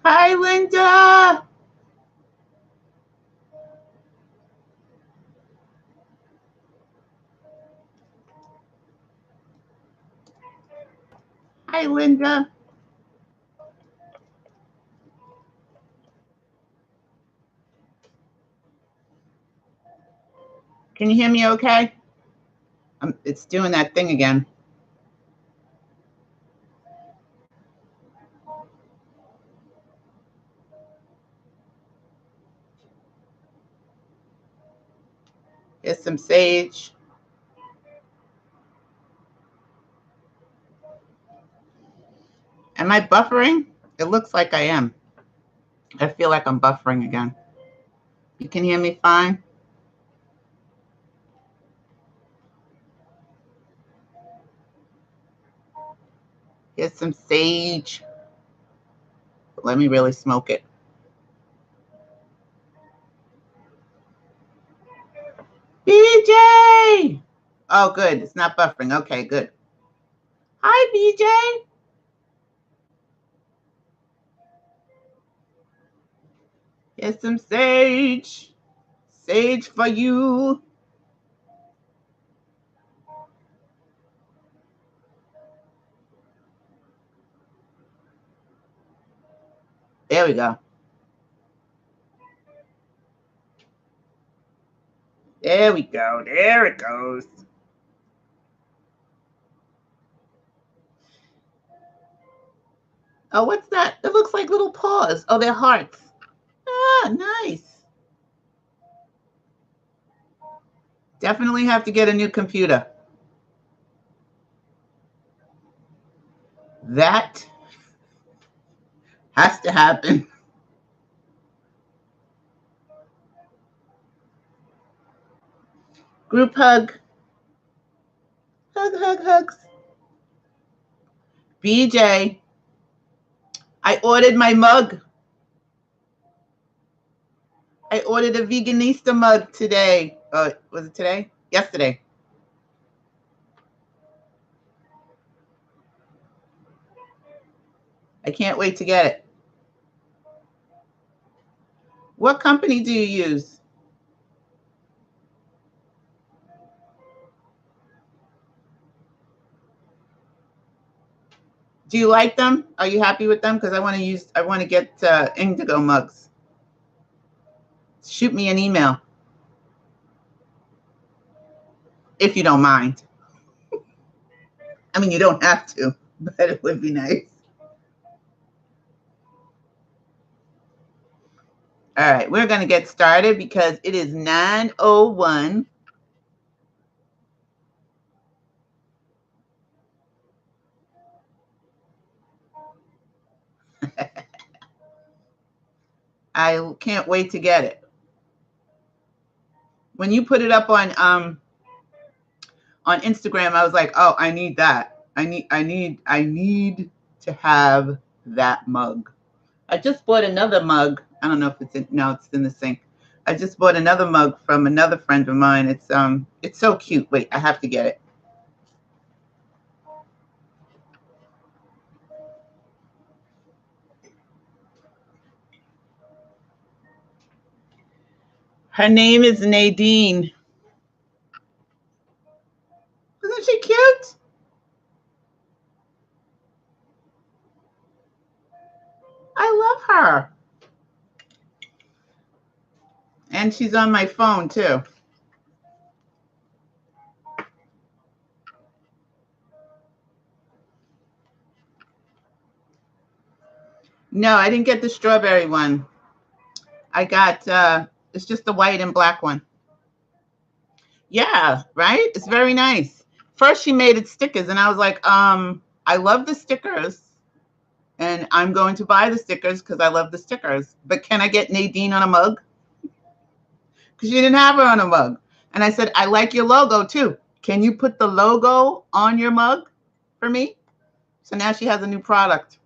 Hi, Linda. Hi, Linda. Can you hear me okay? It's doing that thing again. Here's some sage. Am I buffering? It looks like I am. I feel like I'm buffering again. You can hear me fine? Here's some sage. Let me really smoke it. BJ! Oh, good. It's not buffering. Okay, good. Hi, BJ. Here's some sage. Sage for you. There we go. There we go. There it goes. Oh, what's that? It looks like little paws. Oh, they're hearts. Ah, nice. Definitely have to get a new computer. That has to happen. Group hug. Hug, hug, hugs. BJ, I ordered my mug. I ordered a veganista mug today. Was it today? Yesterday. I can't wait to get it. What company do you use? Do you like them? Are you happy with them? Because I want to get Indigo mugs. Shoot me an email. If you don't mind. I mean, you don't have to, but it would be nice. All right, we're going to get started because it is 9:01. I can't wait to get it. When you put it up on Instagram, I was like, oh, I need that. I need to have that mug. I just bought another mug. I don't know if it's it's in the sink. I just bought another mug from another friend of mine. It's so cute. Wait, I have to get it. Her name is Nadine. Isn't she cute? I love her. And she's on my phone too. No, I didn't get the strawberry one. I got it's just the white and black one. Yeah, right? It's very nice. First she made it stickers and I was like, I love the stickers and I'm going to buy the stickers because I love the stickers. But can I get Nadine on a mug? Because she didn't have her on a mug. And I said, I like your logo too. Can you put the logo on your mug for me? So now she has a new product.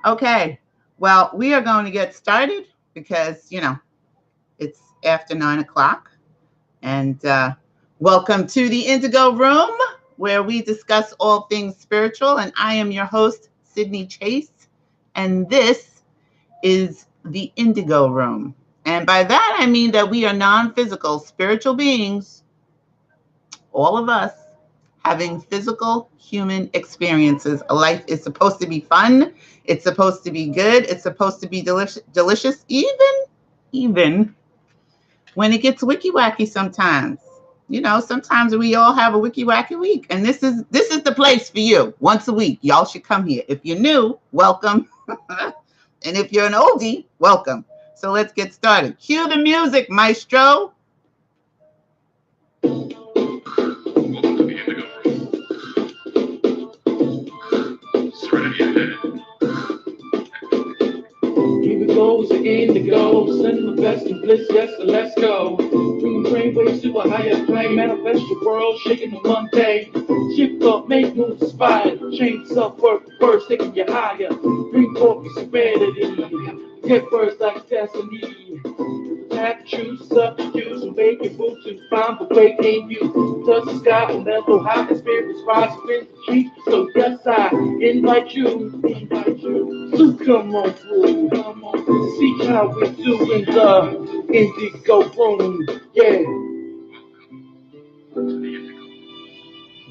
Okay, well, we are going to get started because, it's after 9 o'clock. And welcome to the Indigo Room, where we discuss all things spiritual. And I am your host, Sydney Chase. And this is the Indigo room. And by that, I mean that we are non-physical spiritual beings, all of us, having physical human experiences. A life is supposed to be fun. It's supposed to be good. It's supposed to be delicious, even when it gets wicky wacky sometimes. You know, sometimes we all have a wicky wacky week, and this is the place for you. Once a week, y'all should come here. If you're new, welcome, and if you're an oldie, welcome. So let's get started. Cue the music, maestro. Here we go, it's the Indigo. Send the best and bliss, yes, so let's go. Bring the brainwaves to a higher plane. Manifest your world, shaking the Monday. Shift up, make moves inspired. Change self-worth first, taking you higher. Bring forth your serenity. Get first like destiny. Have to choose, substitute, and make it move to find the way in you. Touch the sky and level high, the spirits rise within the cheek. So yes, I invite you to come on through. See how we do in the Indigo room. Yeah.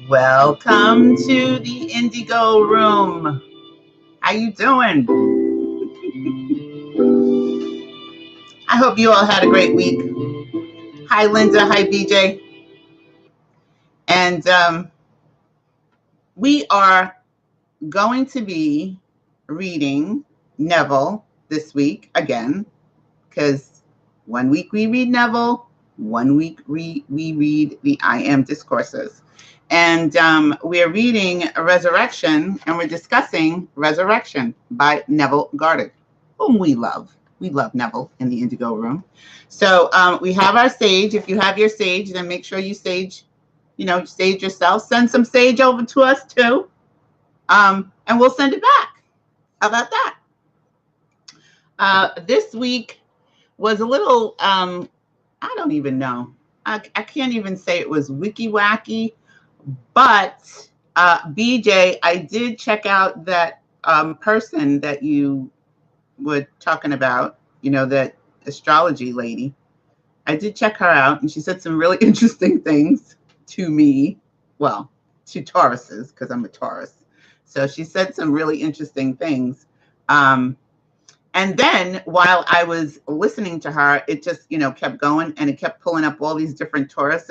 Welcome to the Indigo room. How you doing? I hope you all had a great week. Hi, Linda. Hi, BJ. And we are going to be reading Neville this week again, because 1 week we read Neville, 1 week we read the I Am Discourses. And we're reading Resurrection, and we're discussing Resurrection by Neville Goddard, whom we love. We love Neville in the Indigo room. So we have our sage. If you have your sage, then make sure you sage, sage yourself. Send some sage over to us too. And we'll send it back. How about that? This week was a little, I don't even know. I can't even say it was wiki wacky, but BJ, I did check out that person that you were talking about, that astrology lady. I did check her out, and she said some really interesting things to me. Well, to Tauruses, because I'm a Taurus. So she said some really interesting things. And then while I was listening to her, it just, kept going, and it kept pulling up all these different Taurus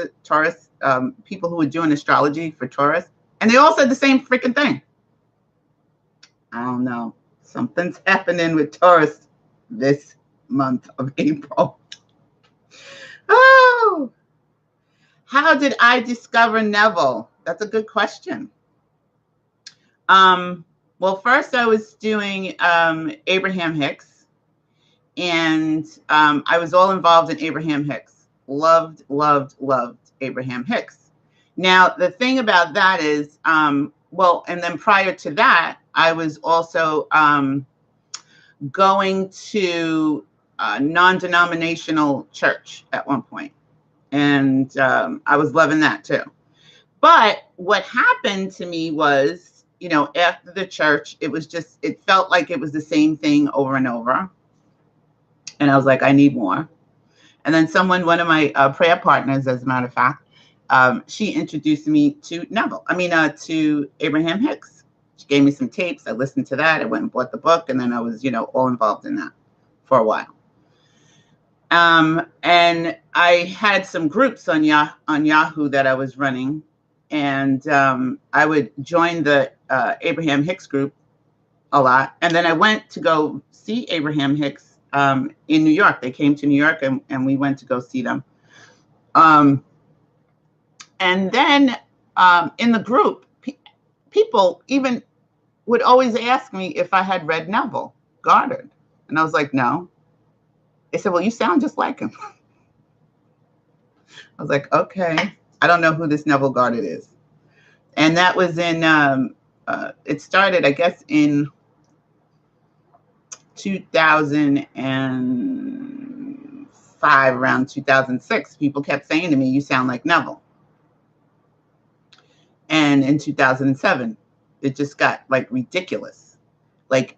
people who were doing astrology for Taurus. And they all said the same freaking thing. I don't know. Something's happening with Taurus this month of April. Oh, how did I discover Neville? That's a good question. Well, first I was doing Abraham Hicks, and I was all involved in Abraham Hicks. Loved Abraham Hicks. Now, the thing about that is, and then prior to that, I was also going to a non-denominational church at one point. And I was loving that too. But what happened to me was, after the church, it felt like it was the same thing over and over. And I was like, I need more. And then one of my prayer partners, as a matter of fact, she introduced me to to Abraham Hicks. She gave me some tapes. I listened to that. I went and bought the book. And then I was, all involved in that for a while. And I had some groups on Yahoo that I was running. And I would join the Abraham Hicks group a lot. And then I went to go see Abraham Hicks in New York. They came to New York, and we went to go see them. And then in the group, people even would always ask me if I had read Neville Goddard. And I was like, no. They said, well, you sound just like him. I was like, okay. I don't know who this Neville Goddard is. And that was in, it started, I guess, in 2005, around 2006. People kept saying to me, you sound like Neville. And in 2007, it just got like ridiculous. Like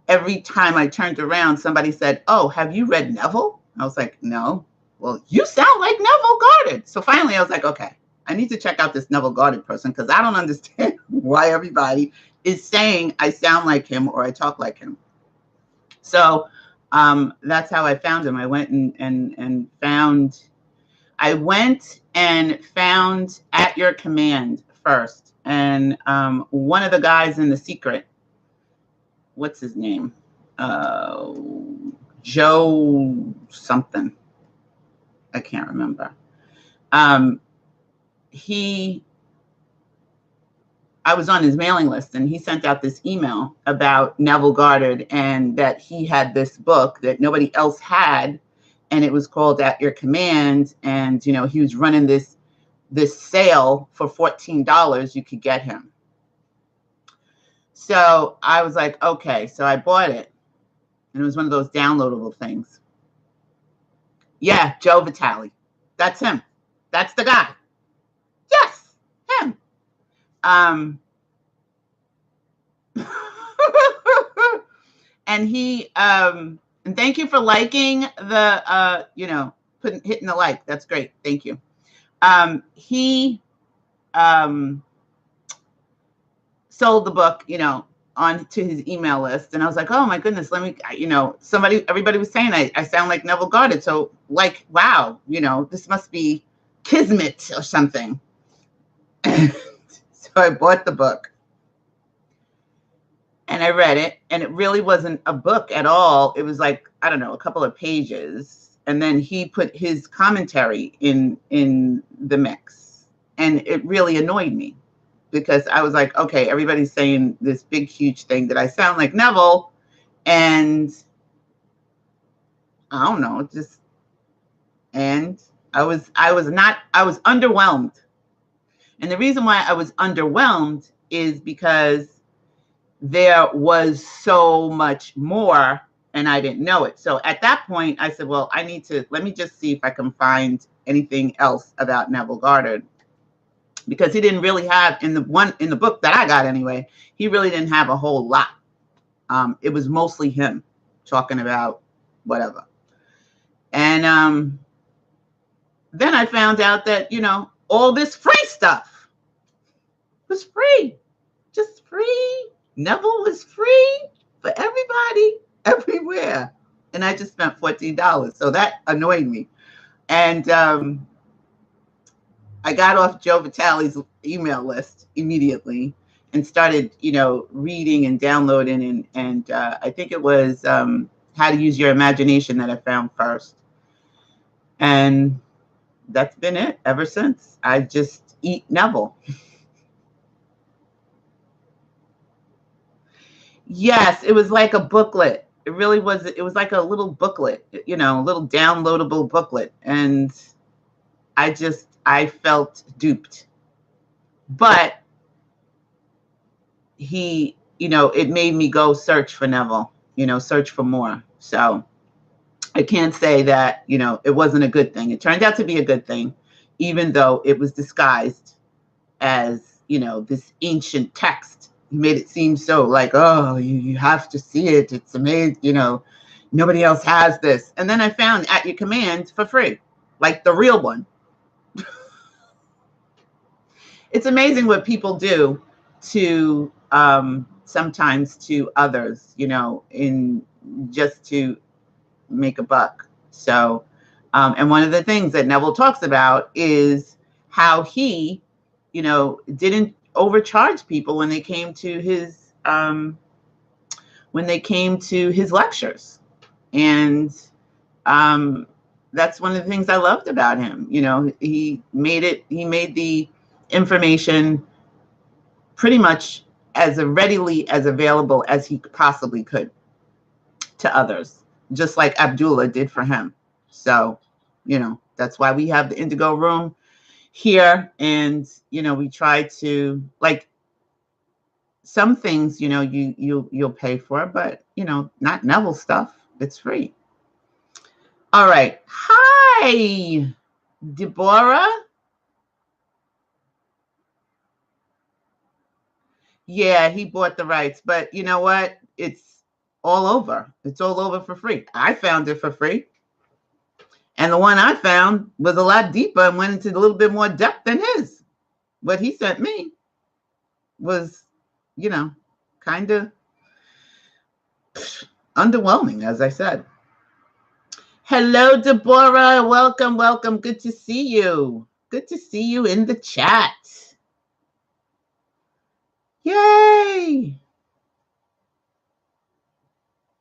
every time I turned around, somebody said, "Oh, have you read Neville?" I was like, "No." "Well, you sound like Neville Goddard." So finally I was like, okay, I need to check out this Neville Goddard person because I don't understand why everybody is saying I sound like him or I talk like him. So that's how I found him. I went and found, I went and found At Your Command first. And one of the guys in The Secret, what's his name? Joe something. I can't remember. I was on his mailing list, and he sent out this email about Neville Goddard and that he had this book that nobody else had, and it was called At Your Command. And he was running this sale for $14. You could get him. So I was like, okay. So I bought it, and it was one of those downloadable things. Yeah, Joe Vitale. That's him. That's the guy. Yes, him. And he and thank you for liking the hitting the like. That's great. Thank you. He sold the book, on to his email list, and I was like, oh my goodness, let me, everybody was saying I sound like Neville Goddard, so like, wow, this must be kismet or something. So I bought the book and I read it, and it really wasn't a book at all. It was like, I don't know, a couple of pages, and then he put his commentary in the mix, and it really annoyed me because I was like, okay, everybody's saying this big huge thing that I sound like Neville, and I don't know, and I was underwhelmed. And the reason why I was underwhelmed is because there was so much more and I didn't know it. So at that point I said, well, let me just see if I can find anything else about Neville Goddard, because he didn't really have, in the book that I got anyway, he really didn't have a whole lot. It was mostly him talking about whatever. And then I found out that, all this free stuff was free, just free. Neville was free for everybody, everywhere. And I just spent $14. So that annoyed me. And I got off Joe Vitale's email list immediately and started, reading and downloading. And I think it was How to Use Your Imagination that I found first. And that's been it ever since. I just eat Neville. Yes, it was like a booklet. It really was. It was like a little booklet, a little downloadable booklet. And I felt duped. But it made me go search for Neville, search for more. So I can't say that, it wasn't a good thing. It turned out to be a good thing, even though it was disguised as, this ancient text. He made it seem so like, oh, you have to see it. It's amazing, nobody else has this. And then I found At Your Command for free, like the real one. It's amazing what people do to sometimes to others, in just to make a buck. So, and one of the things that Neville talks about is how he, didn't overcharge people when they came to his lectures. And that's one of the things I loved about him. He made the information pretty much as readily as available as he possibly could to others, just like Abdullah did for him. So, that's why we have the Indigo room here. And, we try to, like, some things, you'll pay for, but, not Neville stuff. It's free. All right. Hi, Deborah. Yeah, he bought the rights, but you know what? all over. It's all over for free. I found it for free. And the one I found was a lot deeper and went into a little bit more depth than his. What he sent me was, kind of underwhelming, as I said. Hello, Deborah. Welcome, welcome. Good to see you. Good to see you in the chat. Yay.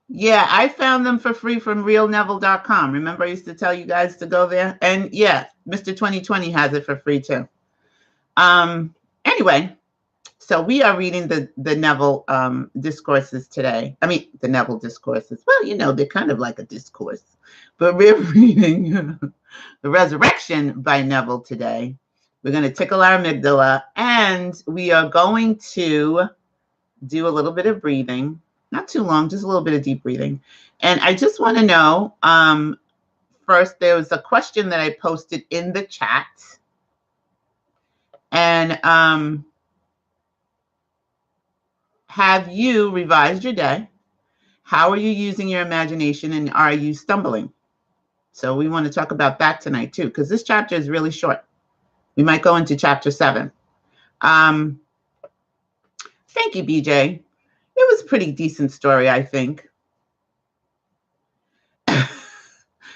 Yeah, I found them for free from realneville.com. Remember I used to tell you guys to go there? And yeah, Mr. 2020 has it for free too. Anyway, so we are reading the Neville Discourses today. I mean, the Neville Discourses. Well, they're kind of like a discourse. But we're reading The Resurrection by Neville today. We're going to tickle our amygdala, and we are going to do a little bit of breathing. Not too long, just a little bit of deep breathing. And I just want to know, first, there was a question that I posted in the chat. And have you revised your day? How are you using your imagination, and are you stumbling? So we want to talk about that tonight too, because this chapter is really short. We might go into chapter 7. Thank you, BJ. It was a pretty decent story, I think.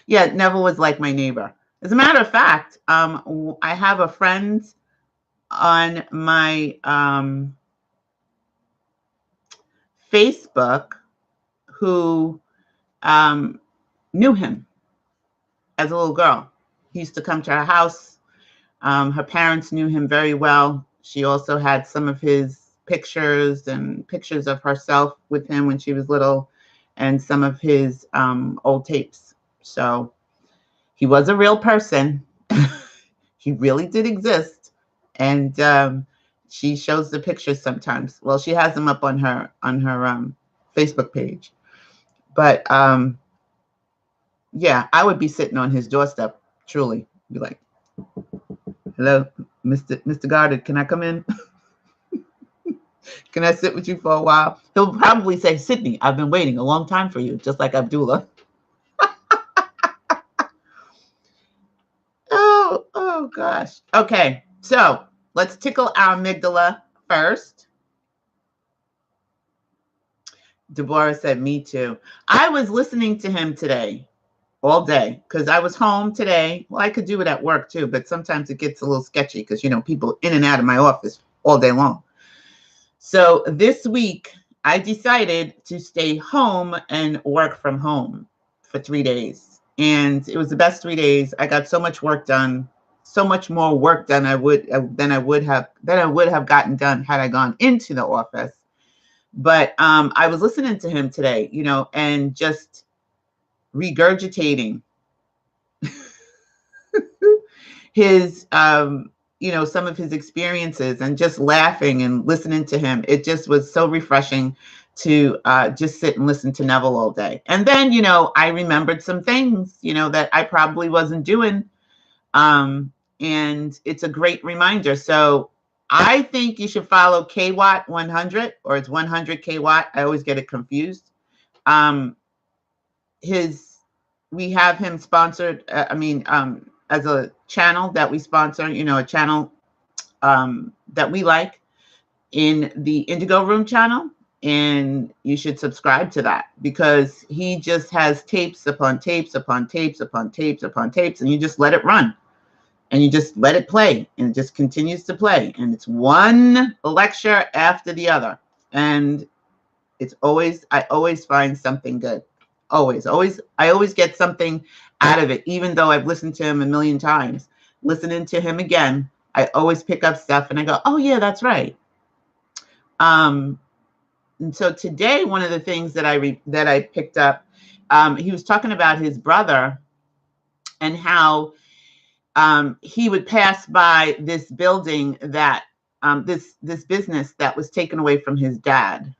Yeah, Neville was like my neighbor. As a matter of fact, I have a friend on my Facebook who knew him as a little girl. He used to come to our house. Her parents knew him very well. She also had some of his pictures and pictures of herself with him when she was little, and some of his old tapes. So he was a real person. He really did exist. And she shows the pictures sometimes. Well, she has them up on her Facebook page. But yeah, I would be sitting on his doorstep, truly. Be like, hello, Mr. Goddard, can I come in? Can I sit with you for a while? He'll probably say, Sydney, I've been waiting a long time for you, just like Abdullah. Oh gosh. Okay, so let's tickle our amygdala first. Deborah said, me too. I was listening to him today, all day, because I was home today. Well, I could do it at work too, but sometimes it gets a little sketchy because, people in and out of my office all day long. So this week, I decided to stay home and work from home for 3 days. And it was the best 3 days. I got so much work done, so much more work done than I would have gotten done had I gone into the office. But I was listening to him today, and just regurgitating his some of his experiences, and just laughing and listening to him. It just was so refreshing to just sit and listen to Neville all day. And then, I remembered some things, that I probably wasn't doing. And it's a great reminder. So I think you should follow KWatt 100, or it's 100 KWatt. I always get it confused. We have him sponsored, as a channel that we sponsor, a channel that we like, in the Indigo Room channel. And you should subscribe to that, because he just has tapes upon tapes upon tapes upon tapes upon tapes, and you just let it run. And you just let it play, and it just continues to play. And it's one lecture after the other. And I always find something good. Always. I always get something out of it, even though I've listened to him a million times. Listening to him again, I always pick up stuff and I go, oh yeah, that's right. And so today, one of the things that I picked up, he was talking about his brother and how he would pass by this building that this business that was taken away from his dad,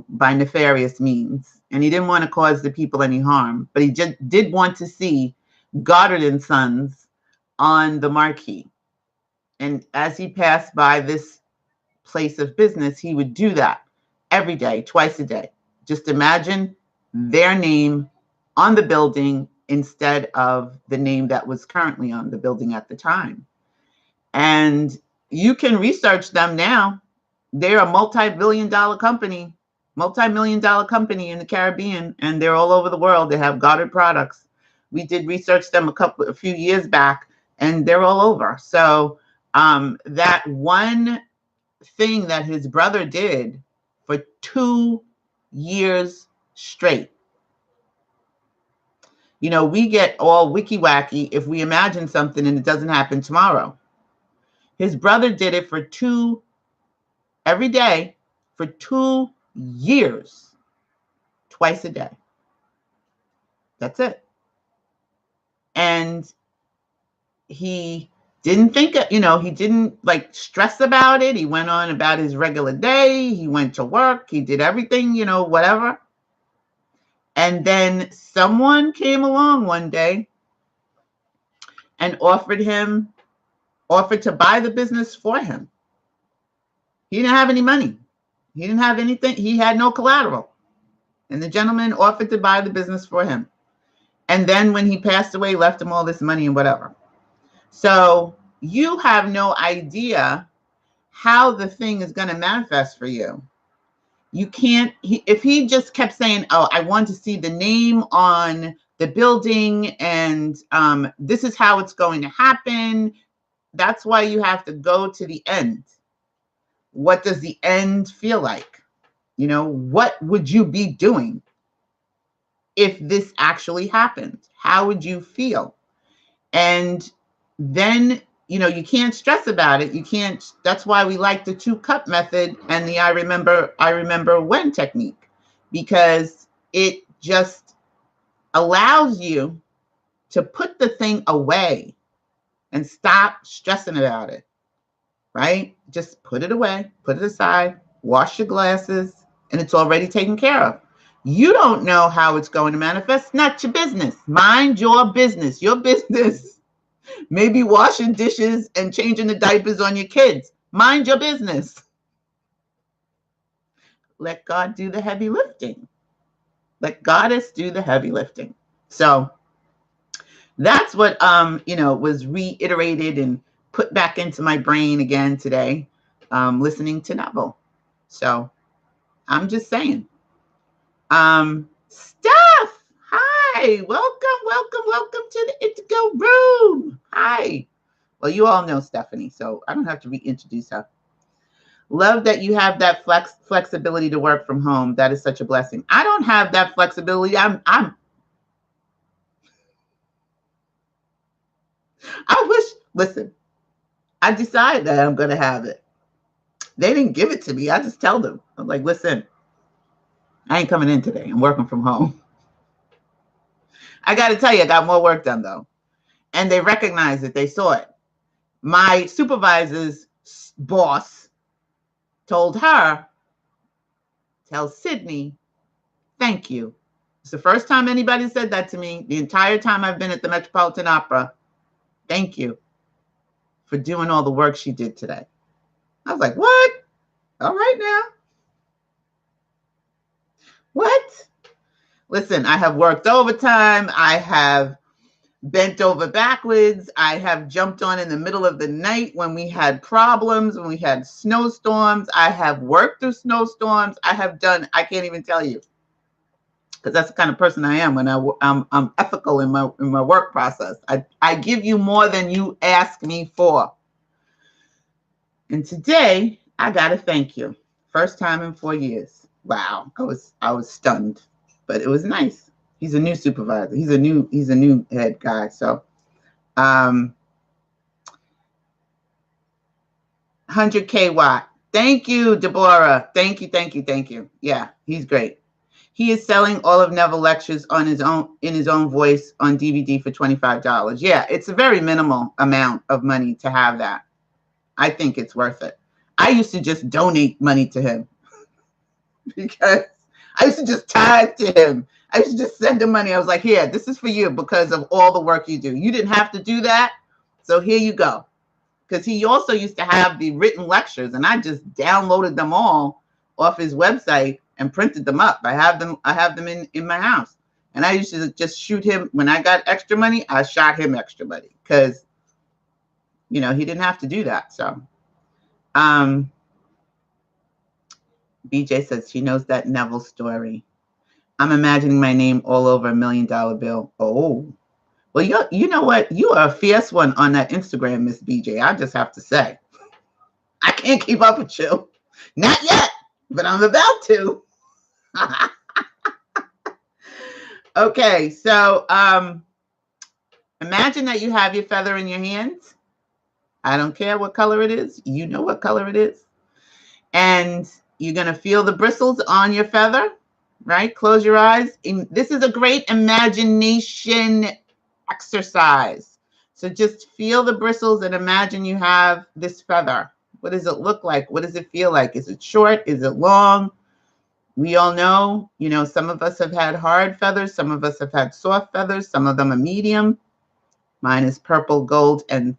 by nefarious means. And he didn't want to cause the people any harm, but he just did want to see Goddard and Sons on the marquee. And as he passed by this place of business, he would do that every day, twice a day, Just imagine their name on the building instead of the name that was currently on the building at the time. And you can research them now. They're a multi-million dollar company in the Caribbean, and they're all over the world. They have Goddard products. We did research them a few years back, and they're all over. So that one thing that his brother did for 2 years straight. You know, we get all wicky-wacky if we imagine something and it doesn't happen tomorrow. His brother did it for every day for 2 years, twice a day. That's it. And he didn't think, he didn't like stress about it. He went on about his regular day. He went to work. He did everything, whatever. And then someone came along one day and offered to buy the business for him. He didn't have any money. He didn't have anything. He had no collateral. And the gentleman offered to buy the business for him. And then when he passed away, left him all this money and whatever. So you have no idea how the thing is going to manifest for you. You can't, if he just kept saying, oh, I want to see the name on the building and this is how it's going to happen. That's why you have to go to the end. What does the end feel like? What would you be doing if this actually happened? How would you feel? And then, you can't stress about it. You can't, that's why we like the 2-cup method and the I remember when technique, because it just allows you to put the thing away and stop stressing about it, right? Just put it away, put it aside, wash your glasses, and it's already taken care of. You don't know how it's going to manifest. Not your business. Mind your business. Your business. Maybe washing dishes and changing the diapers on your kids. Mind your business. Let God do the heavy lifting. Let Goddess do the heavy lifting. So that's what, was reiterated and put back into my brain again today, listening to Neville. So I'm just saying. Steph, hi, welcome to the Indigo room. Hi. Well, you all know Stephanie, so I don't have to reintroduce her. Love that you have that flexibility to work from home. That is such a blessing. I don't have that flexibility. I wish, listen, I decided that I'm going to have it. They didn't give it to me. I just tell them. I'm like, listen, I ain't coming in today. I'm working from home. I got to tell you, I got more work done, though. And they recognized it. They saw it. My supervisor's boss told her, tell Sydney, thank you. It's the first time anybody said that to me the entire time I've been at the Metropolitan Opera. Thank you for doing all the work she did today. I was like, what? All right now. What? Listen, I have worked overtime. I have bent over backwards. I have jumped on in the middle of the night when we had problems, when we had snowstorms. I have worked through snowstorms. I have done, I can't even tell you, because that's the kind of person I am when I'm ethical in my work process. I give you more than you ask me for. And today, I got to thank you. First time in 4 years. Wow, I was stunned, but it was nice. He's a new supervisor. He's a new head guy. So, 100K Watt. Thank you, Deborah. Thank you. Yeah, he's great. He is selling all of Neville lectures in his own voice on DVD for $25. Yeah, it's a very minimal amount of money to have that. I think it's worth it. I used to just donate money to him because I used to just tithe to him. I used to just send him money. I was like, here, this is for you because of all the work you do. You didn't have to do that. So here you go. Because he also used to have the written lectures, and I just downloaded them all off his website and printed them up. I have them in my house. And I used to just shoot him. When I got extra money, I shot him extra money because, he didn't have to do that. So, BJ says she knows that Neville story. I'm imagining my name all over $1 million bill. Oh, well, you know what? You are a fierce one on that Instagram, Miss BJ. I just have to say, I can't keep up with you. Not yet, but I'm about to. Okay, so imagine that you have your feather in your hands. I don't care what color it is. You know what color it is. And you're going to feel the bristles on your feather, right? Close your eyes. This is a great imagination exercise. So just feel the bristles and imagine you have this feather. What does it look like? What does it feel like? Is it short? Is it long? We all know, some of us have had hard feathers. Some of us have had soft feathers. Some of them are medium. Mine is purple, gold, and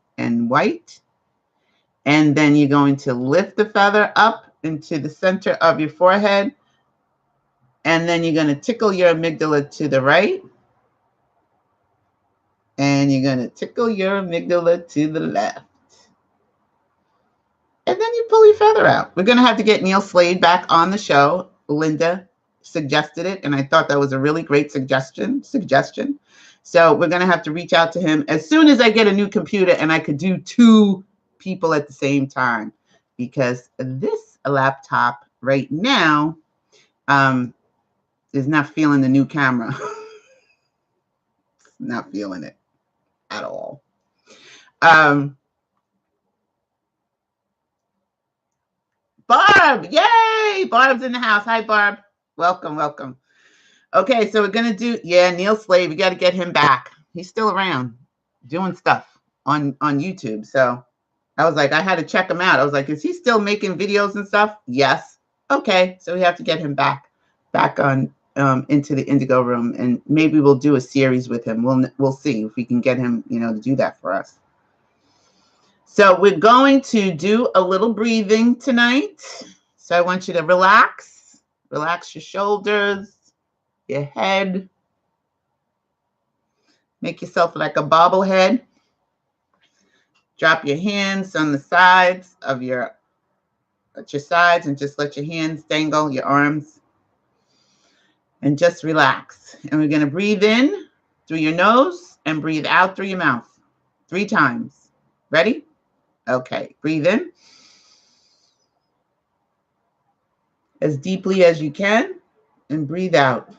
white. And then you're going to lift the feather up into the center of your forehead. And then you're going to tickle your amygdala to the right. And you're going to tickle your amygdala to the left. And then you pull your feather out. We're going to have to get Neil Slade back on the show. Linda suggested it, and I thought that was a really great suggestion. So we're going to have to reach out to him as soon as I get a new computer and I could do 2 people at the same time, because this laptop right now is not feeling the new camera. Not feeling it at all. Barb, yay! Barb's in the house. Hi, Barb. Welcome. Okay, so we're going to do, Neil Slade. We got to get him back. He's still around doing stuff on YouTube. So I was like, I had to check him out. I was like, is he still making videos and stuff? Yes. Okay, so we have to get him back on into the Indigo room, and maybe we'll do a series with him. We'll see if we can get him, to do that for us. So we're going to do a little breathing tonight. So I want you to relax your shoulders, your head. Make yourself like a bobblehead. Drop your hands on the sides of your sides and just let your hands dangle, your arms. And just relax. And we're going to breathe in through your nose and breathe out through your mouth 3 times. Ready? Okay, breathe in as deeply as you can and breathe out.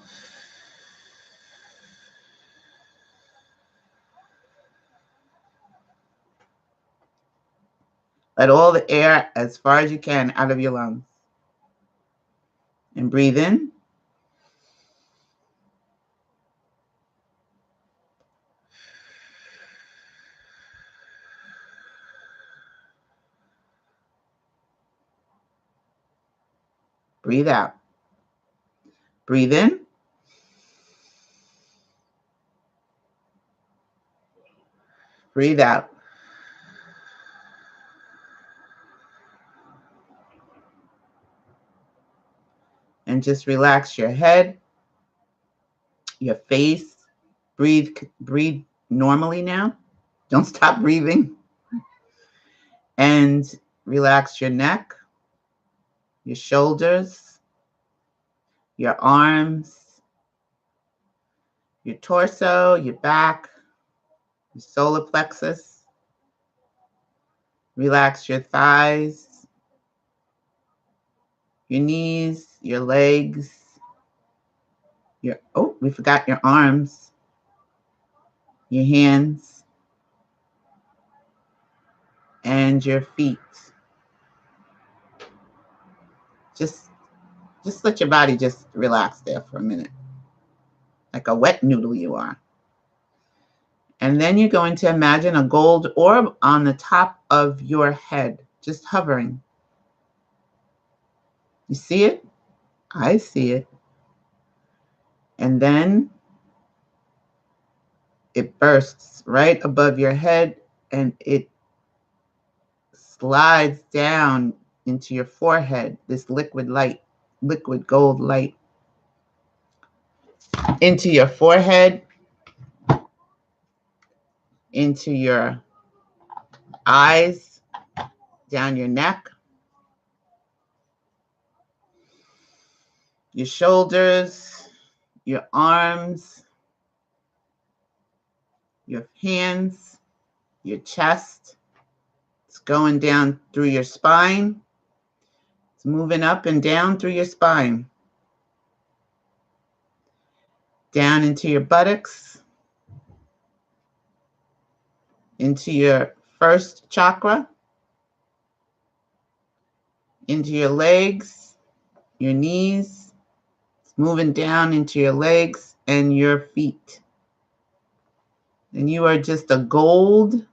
Let all the air as far as you can out of your lungs. And breathe in. Breathe out. Breathe in. Breathe out. And just relax your head, your face. Breathe normally now. Don't stop breathing. And relax your neck, your shoulders, your arms, your torso, your back, your solar plexus. Relax your thighs, your knees, your legs, we forgot your arms, your hands, and your feet. Just let your body just relax there for a minute, like a wet noodle you are. And then you're going to imagine a gold orb on the top of your head, just hovering. You see it? I see it. And then it bursts right above your head and it slides down into your forehead, this liquid light. liquid gold light into your forehead, into your eyes, down your neck, your shoulders, your arms, your hands, your chest. It's going down through your spine. It's moving up and down through your spine. Down into your buttocks, into your first chakra, into your legs, your knees. It's moving down into your legs and your feet. And you are just a gold,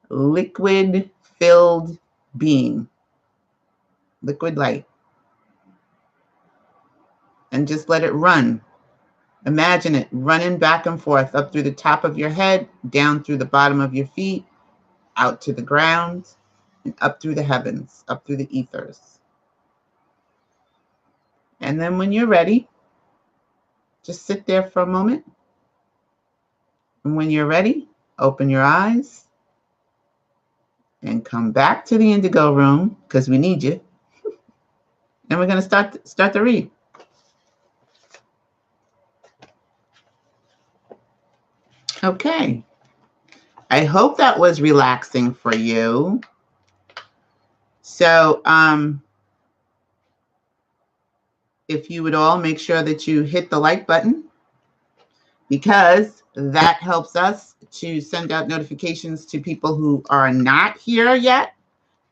liquid-filled being. Liquid light. And just let it run. Imagine it running back and forth up through the top of your head, down through the bottom of your feet, out to the ground, and up through the heavens, up through the ethers. And then when you're ready, just sit there for a moment. And when you're ready, open your eyes and come back to the Indigo room because we need you. And we're going to start the read. Okay. I hope that was relaxing for you. So, if you would all make sure that you hit the like button, because that helps us to send out notifications to people who are not here yet,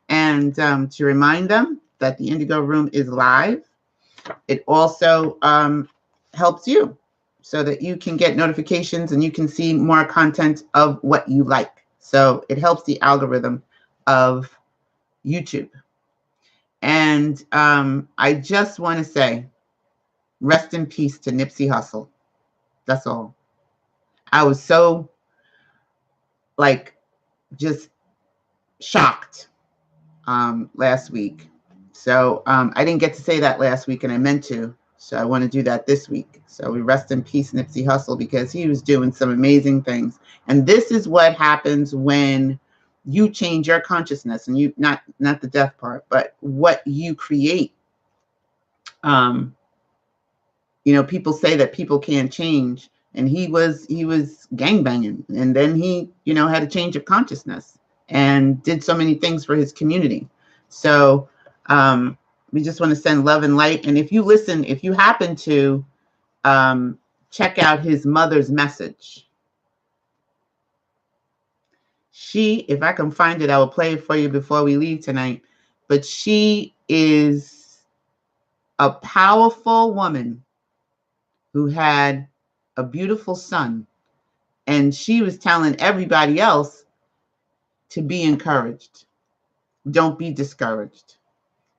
and to remind them that the Indigo room is live. It also helps you so that you can get notifications and you can see more content of what you like. So it helps the algorithm of YouTube. And I just want to say, rest in peace to Nipsey Hussle. That's all. I was so, just shocked last week. So I didn't get to say that last week, and I meant to. So I want to do that this week. So we rest in peace, Nipsey Hussle, because he was doing some amazing things. And this is what happens when you change your consciousness, and you not the death part, but what you create. People say that people can't change, and he was gangbanging, and then he had a change of consciousness and did so many things for his community. So we just want to send love and light. And if you happen to check out his mother's message, if I can find it, I will play it for you before we leave tonight. But she is a powerful woman who had a beautiful son. And she was telling everybody else to be encouraged. Don't be discouraged.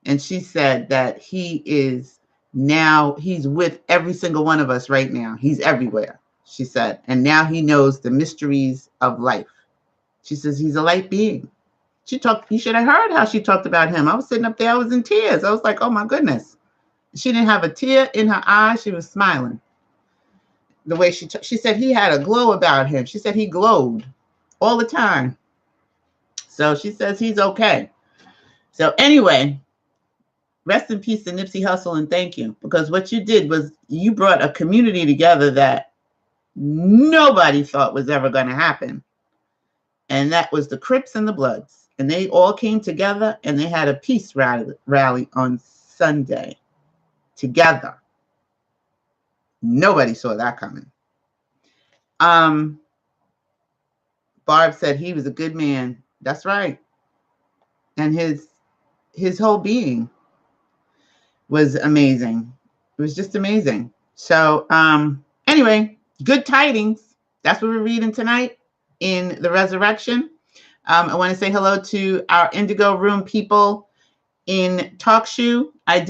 And she said that he's with every single one of us right now. He's everywhere, she said. And now he knows the mysteries of life. She says he's a light being. You should have heard how she talked about him. I was sitting up there, I was in tears. I was like, oh my goodness. She didn't have a tear in her eye. She was smiling. The way she said he had a glow about him. She said he glowed all the time. So she says he's okay. So anyway, rest in peace to Nipsey Hussle, and thank you, because what you did was you brought a community together that nobody thought was ever going to happen. And that was the Crips and the Bloods. And they all came together and they had a peace rally on Sunday together. Nobody saw that coming. Barb said he was a good man. That's right. And his whole being was amazing. It was just amazing. So anyway, good tidings. That's what we're reading tonight in the resurrection. I want to say hello to our Indigo room people in TalkShoe. I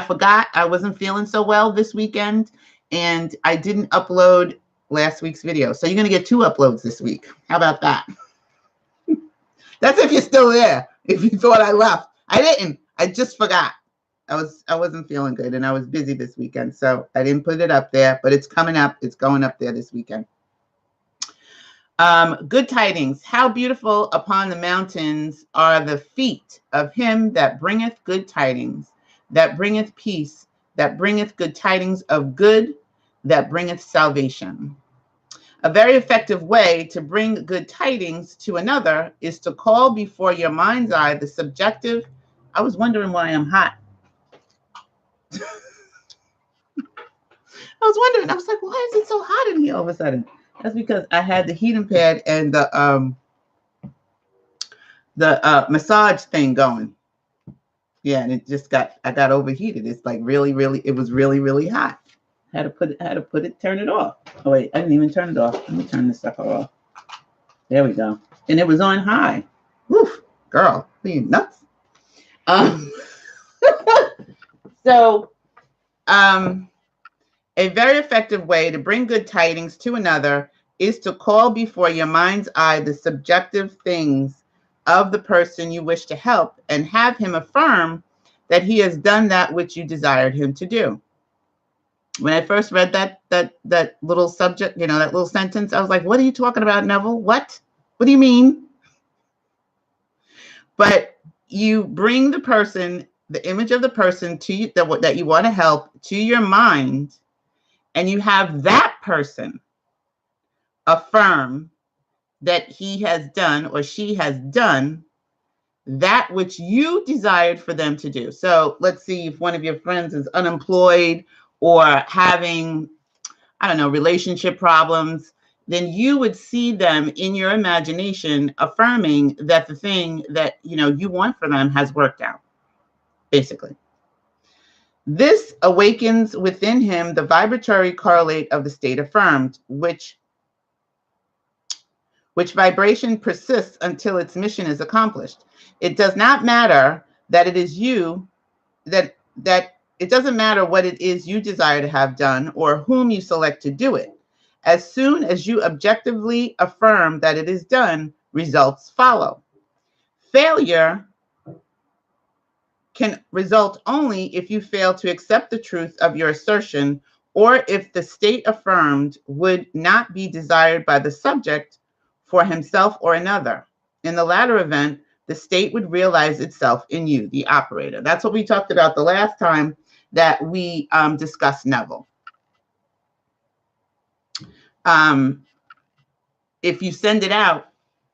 forgot. I wasn't feeling so well this weekend, and I didn't upload last week's video. So you're going to get 2 uploads this week. How about that? That's if you're still there. If you thought I left. I didn't. I just forgot. I wasn't feeling good, and I was busy this weekend, so I didn't put it up there, but it's coming up. It's going up there this weekend. Good tidings. How beautiful upon the mountains are the feet of him that bringeth good tidings, that bringeth peace, that bringeth good tidings of good, that bringeth salvation. A very effective way to bring good tidings to another is to call before your mind's eye the subjective. I was wondering why I'm hot. I was wondering, I was like, why is it so hot in here all of a sudden? That's because I had the heating pad and the massage thing going. Yeah, and it just I got overheated. It's like really, it was really, really hot. Had to put it, turn it off. Oh wait, I didn't even turn it off. Let me turn this sucker off. There we go. And it was on high. Woof, girl, are you nuts? So, a very effective way to bring good tidings to another is to call before your mind's eye the subjective things of the person you wish to help and have him affirm that he has done that which you desired him to do. When I first read that little subject, that little sentence, I was like, what are you talking about, Neville? What do you mean? But you bring the person, the image of the person to you that you want to help to your mind, and you have that person affirm that he has done or she has done that which you desired for them to do. So let's see, if one of your friends is unemployed or having, I don't know, relationship problems, then you would see them in your imagination affirming that the thing that you want for them has worked out, basically. This awakens within him the vibratory correlate of the state affirmed, which vibration persists until its mission is accomplished. It does not matter that it is you, that it doesn't matter what it is you desire to have done or whom you select to do it. As soon as you objectively affirm that it is done, results follow. Failure can result only if you fail to accept the truth of your assertion, or if the state affirmed would not be desired by the subject for himself or another. In the latter event, the state would realize itself in you, the operator. That's what we talked about the last time that we discussed Neville. If you send it out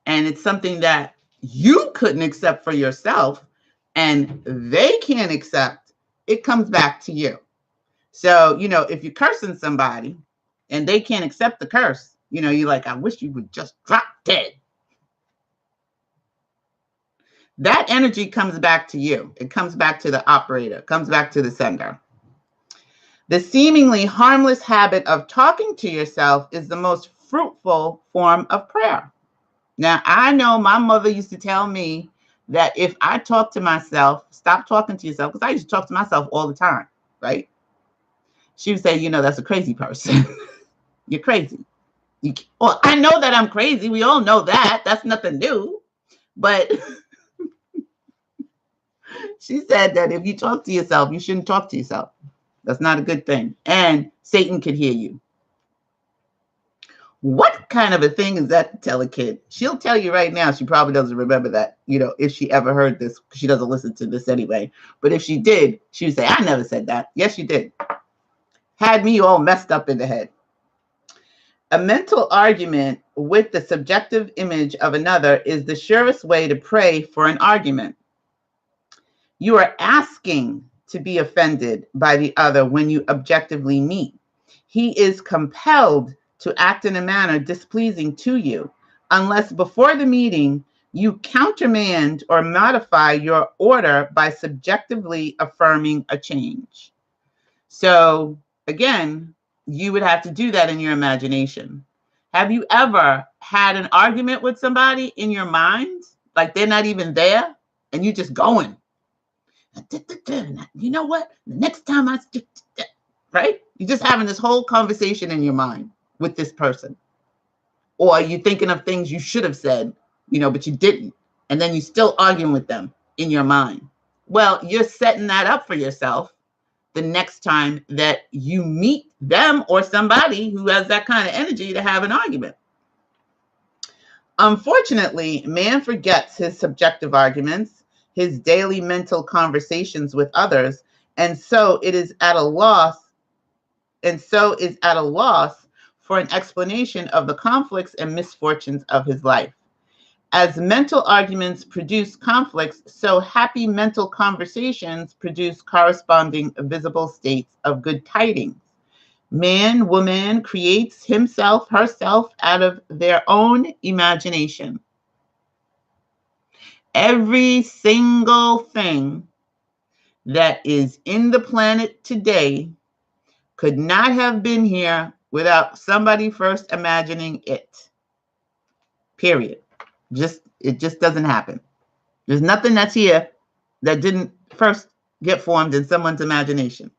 and it's something that you couldn't accept for yourself and they can't accept, it comes back to you. So, if you're cursing somebody and they can't accept the curse, you're like, I wish you would just drop dead. That energy comes back to you. It comes back to the operator. It comes back to the sender. The seemingly harmless habit of talking to yourself is the most fruitful form of prayer. Now, I know my mother used to tell me that if I talk to myself, stop talking to yourself, because I used to talk to myself all the time, right? She would say, that's a crazy person. You're crazy. Well, I know that I'm crazy. We all know that. That's nothing new. But she said that if you talk to yourself, you shouldn't talk to yourself. That's not a good thing. And Satan could hear you. What kind of a thing is that to tell a kid? She'll tell you right now, she probably doesn't remember that, if she ever heard this, because she doesn't listen to this anyway. But if she did, she would say, I never said that. Yes, you did. Had me all messed up in the head. A mental argument with the subjective image of another is the surest way to pray for an argument. You are asking to be offended by the other when you objectively meet. He is compelled to act in a manner displeasing to you, unless before the meeting you countermand or modify your order by subjectively affirming a change. So again, you would have to do that in your imagination. Have you ever had an argument with somebody in your mind, like they're not even there, and you just going, you know what? The next time right? You're just having this whole conversation in your mind with this person. Or you're thinking of things you should have said, but you didn't. And then you're still arguing with them in your mind. Well, you're setting that up for yourself the next time that you meet them or somebody who has that kind of energy to have an argument. Unfortunately, man forgets his subjective arguments, his daily mental conversations with others, and so is at a loss for an explanation of the conflicts and misfortunes of his life. As mental arguments produce conflicts, so happy mental conversations produce corresponding visible states of good tidings. Man, woman creates himself, herself out of their own imagination. Every single thing that is in the planet today could not have been here without somebody first imagining it. Period. It just doesn't happen. There's nothing that's here that didn't first get formed in someone's imagination.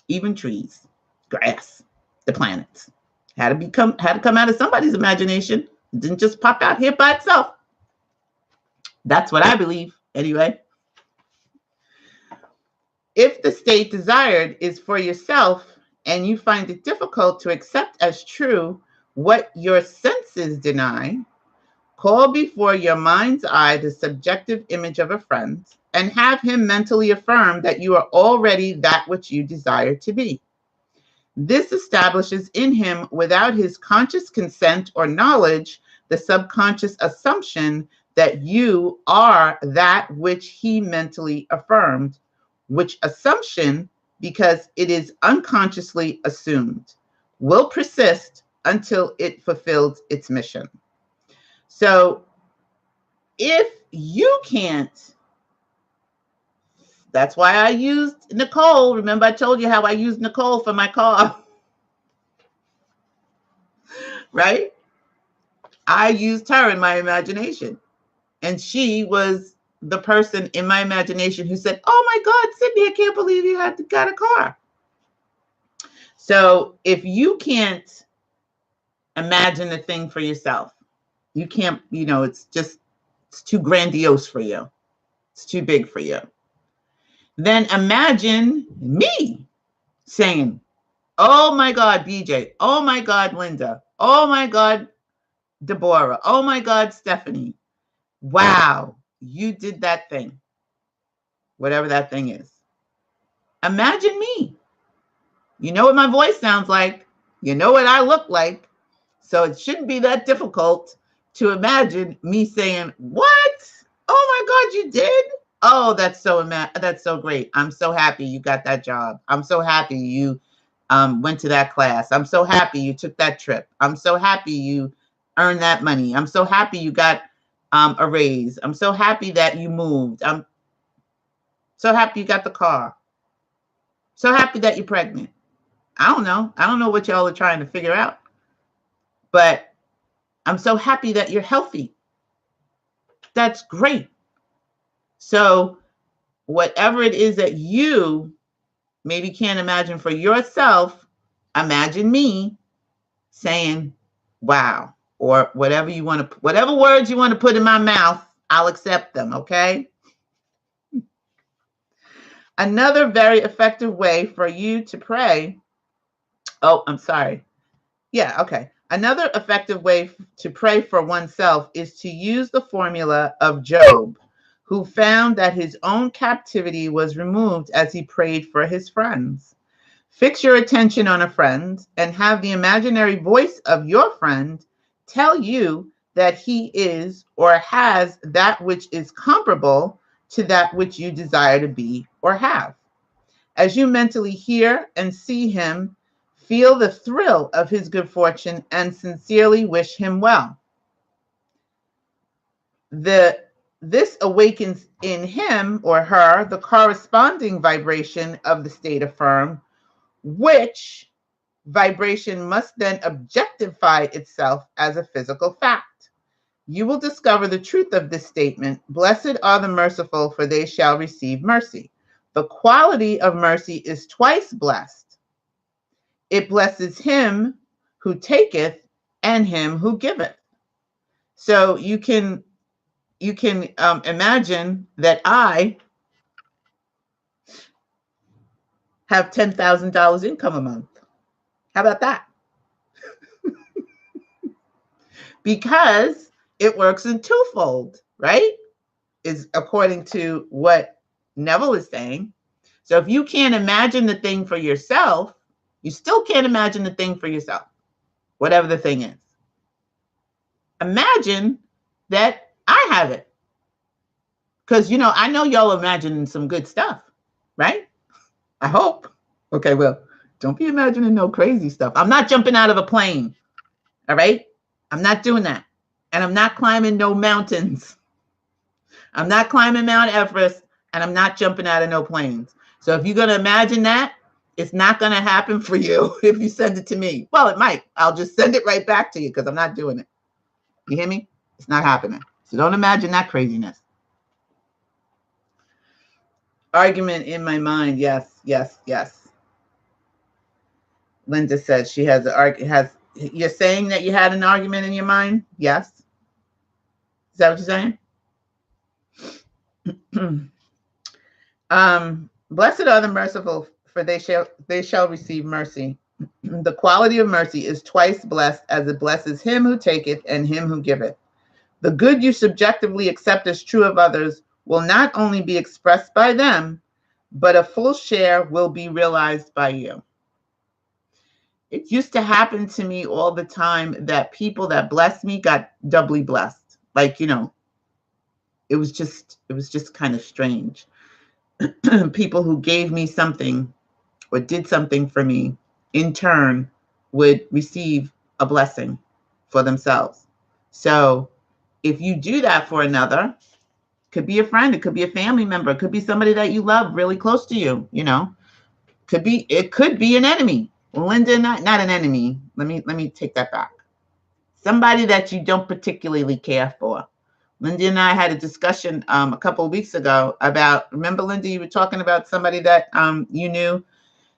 Even trees, grass, the planets had to come out of somebody's imagination. It didn't just pop out here by itself. That's what I believe, anyway. If the state desired is for yourself and you find it difficult to accept as true what your senses deny, call before your mind's eye the subjective image of a friend and have him mentally affirm that you are already that which you desire to be. This establishes in him, without his conscious consent or knowledge, the subconscious assumption that you are that which he mentally affirmed, which assumption, because it is unconsciously assumed, will persist until it fulfills its mission. So if you can't, that's why I used Nicole. Remember I told you how I used Nicole for my car, right? I used her in my imagination. And she was the person in my imagination who said, "Oh my God, Sydney, I can't believe you got a car." So if you can't imagine a thing for yourself, you can't, it's too grandiose for you. It's too big for you. Then imagine me saying, "Oh my God, BJ. Oh my God, Linda. Oh my God, Deborah. Oh my God, Stephanie. Wow, you did that thing." Whatever that thing is. Imagine me. You know what my voice sounds like. You know what I look like. So it shouldn't be that difficult to imagine me saying, "What? Oh my God, you did? Oh, that's so great. I'm so happy you got that job. I'm so happy you went to that class. I'm so happy you took that trip. I'm so happy you earned that money. I'm so happy you got a raise. I'm so happy that you moved. I'm so happy you got the car. So happy that you're pregnant." I don't know what y'all are trying to figure out, but I'm so happy that you're healthy. That's great. So whatever it is that you maybe can't imagine for yourself, imagine me saying, "Wow," or whatever words you want to put in my mouth, I'll accept them, okay? Another very effective way for you to pray. Oh, I'm sorry. Yeah, okay. Another effective way to pray for oneself is to use the formula of Job, who found that his own captivity was removed as he prayed for his friends. Fix your attention on a friend and have the imaginary voice of your friend tell you that he is or has that which is comparable to that which you desire to be or have. As you mentally hear and see him, feel the thrill of his good fortune and sincerely wish him well. This awakens in him or her the corresponding vibration of the state affirmed, which vibration must then objectify itself as a physical fact. You will discover the truth of this statement. Blessed are the merciful, for they shall receive mercy. The quality of mercy is twice blessed. It blesses him who taketh and him who giveth. So you can imagine that I have $10,000 income a month. How about that? Because it works in twofold, right? Is according to what Neville is saying. So if you can't imagine the thing for yourself, you still can't imagine the thing for yourself, whatever the thing is. Imagine that I have it. Because, I know y'all imagining some good stuff, right? I hope. Okay, well, don't be imagining no crazy stuff. I'm not jumping out of a plane, all right? I'm not doing that. And I'm not climbing no mountains. I'm not climbing Mount Everest, and I'm not jumping out of no planes. So if you're going to imagine that, it's not going to happen for you if you send it to me. Well, it might. I'll just send it right back to you because I'm not doing it. You hear me? It's not happening. So don't imagine that craziness. Argument in my mind. Yes, yes, yes. Linda said she has you're saying that you had an argument in your mind? Yes. Is that what you're saying? Blessed are the merciful, for they shall receive mercy. The quality of mercy is twice blessed, as it blesses him who taketh and him who giveth. The good you subjectively accept as true of others will not only be expressed by them, but a full share will be realized by you. It used to happen to me all the time that people that blessed me got doubly blessed. Like, it was just kind of strange. People who gave me something or did something for me, in turn, would receive a blessing for themselves. So if you do that for another, could be a friend, it could be a family member, it could be somebody that you love really close to you, it could be an enemy. Linda, not an enemy. Let me take that back. Somebody that you don't particularly care for. Linda and I had a discussion a couple of weeks ago about, remember, Linda, you were talking about somebody that you knew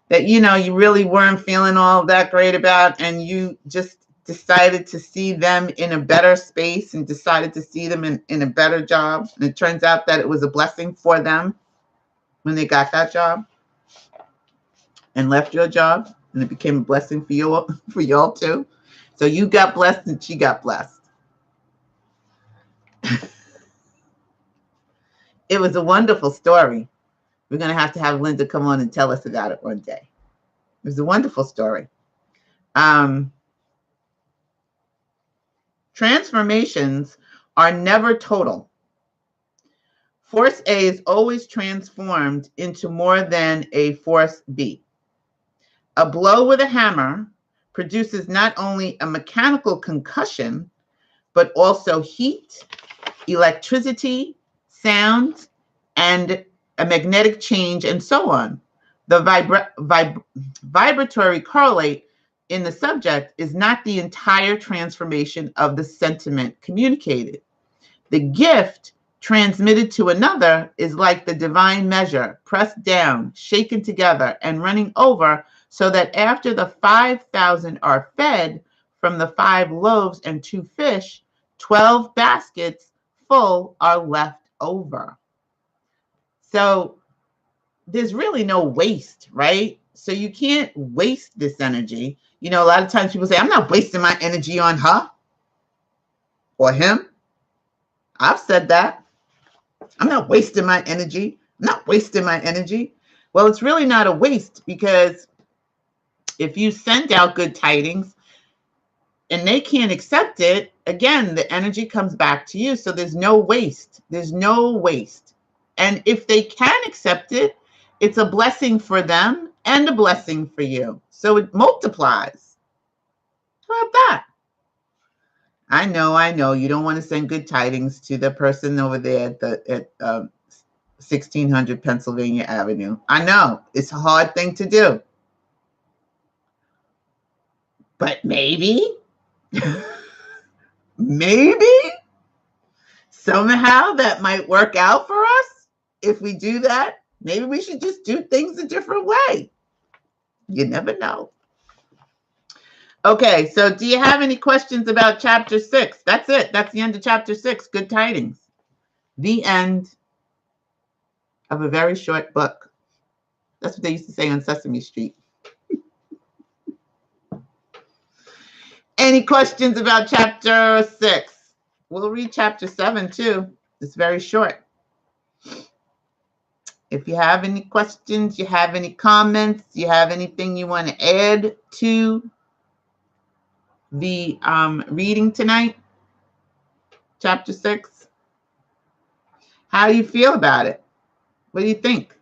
that, you really weren't feeling all that great about, and you just decided to see them in a better space and decided to see them in a better job. And it turns out that it was a blessing for them when they got that job and left your job, and it became a blessing for y'all too. So you got blessed and she got blessed. It was a wonderful story. We're going to have Linda come on and tell us about it one day. It was a wonderful story. Transformations are never total. Force A is always transformed into more than a force B. A blow with a hammer produces not only a mechanical concussion, but also heat, electricity, sound, and a magnetic change, and so on. The vibratory correlate in the subject is not the entire transformation of the sentiment communicated. The gift transmitted to another is like the divine measure, pressed down, shaken together, and running over, so that after the 5,000 are fed from the 5 loaves and 2 fish, 12 baskets full are left over. So there's really no waste, right? So you can't waste this energy. A lot of times people say, I'm not wasting my energy on her or him. I've said that. I'm not wasting my energy. I'm not wasting my energy. Well, it's really not a waste, because if you send out good tidings and they can't accept it, again, the energy comes back to you. So there's no waste. There's no waste. And if they can accept it, it's a blessing for them and a blessing for you. So it multiplies. How about that? I know. You don't want to send good tidings to the person over there at 1600 Pennsylvania Avenue. I know. It's a hard thing to do. But maybe somehow that might work out for us. If we do that, maybe we should just do things a different way. You never know. Okay, so do you have any questions about chapter 6? That's it. That's the end of chapter 6, Good Tidings. The end of a very short book. That's what they used to say on Sesame Street. Any questions about chapter 6? We'll read chapter 7 too. It's very short. If you have any questions, you have any comments, you have anything you want to add to the reading tonight, chapter 6, how do you feel about it? What do you think?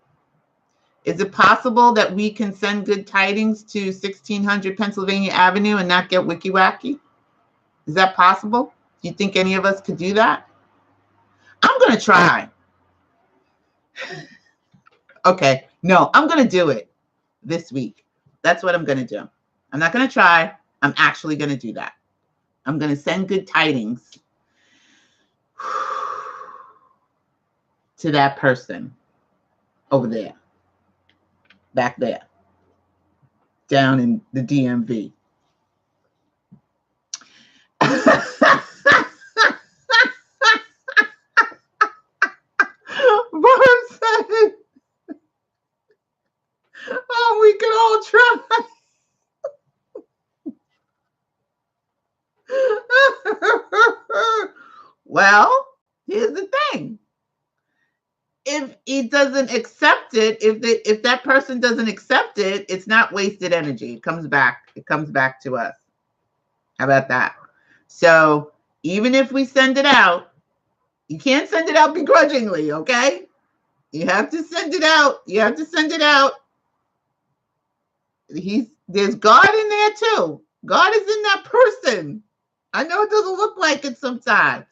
Is it possible that we can send good tidings to 1600 Pennsylvania Avenue and not get wicky-wacky? Is that possible? Do you think any of us could do that? I'm going to try. Okay, no, I'm going to do it this week. That's what I'm going to do. I'm not going to try. I'm actually going to do that. I'm going to send good tidings to that person over there, back there, down in the DMV. Barb said, oh, we can all try. Well, here's the thing. If he doesn't accept it, if that person doesn't accept it, it's not wasted energy. It comes back. It comes back to us. How about that? So even if we send it out, you can't send it out begrudgingly, okay? You have to send it out. You have to send it out. There's God in there too. God is in that person. I know it doesn't look like it sometimes,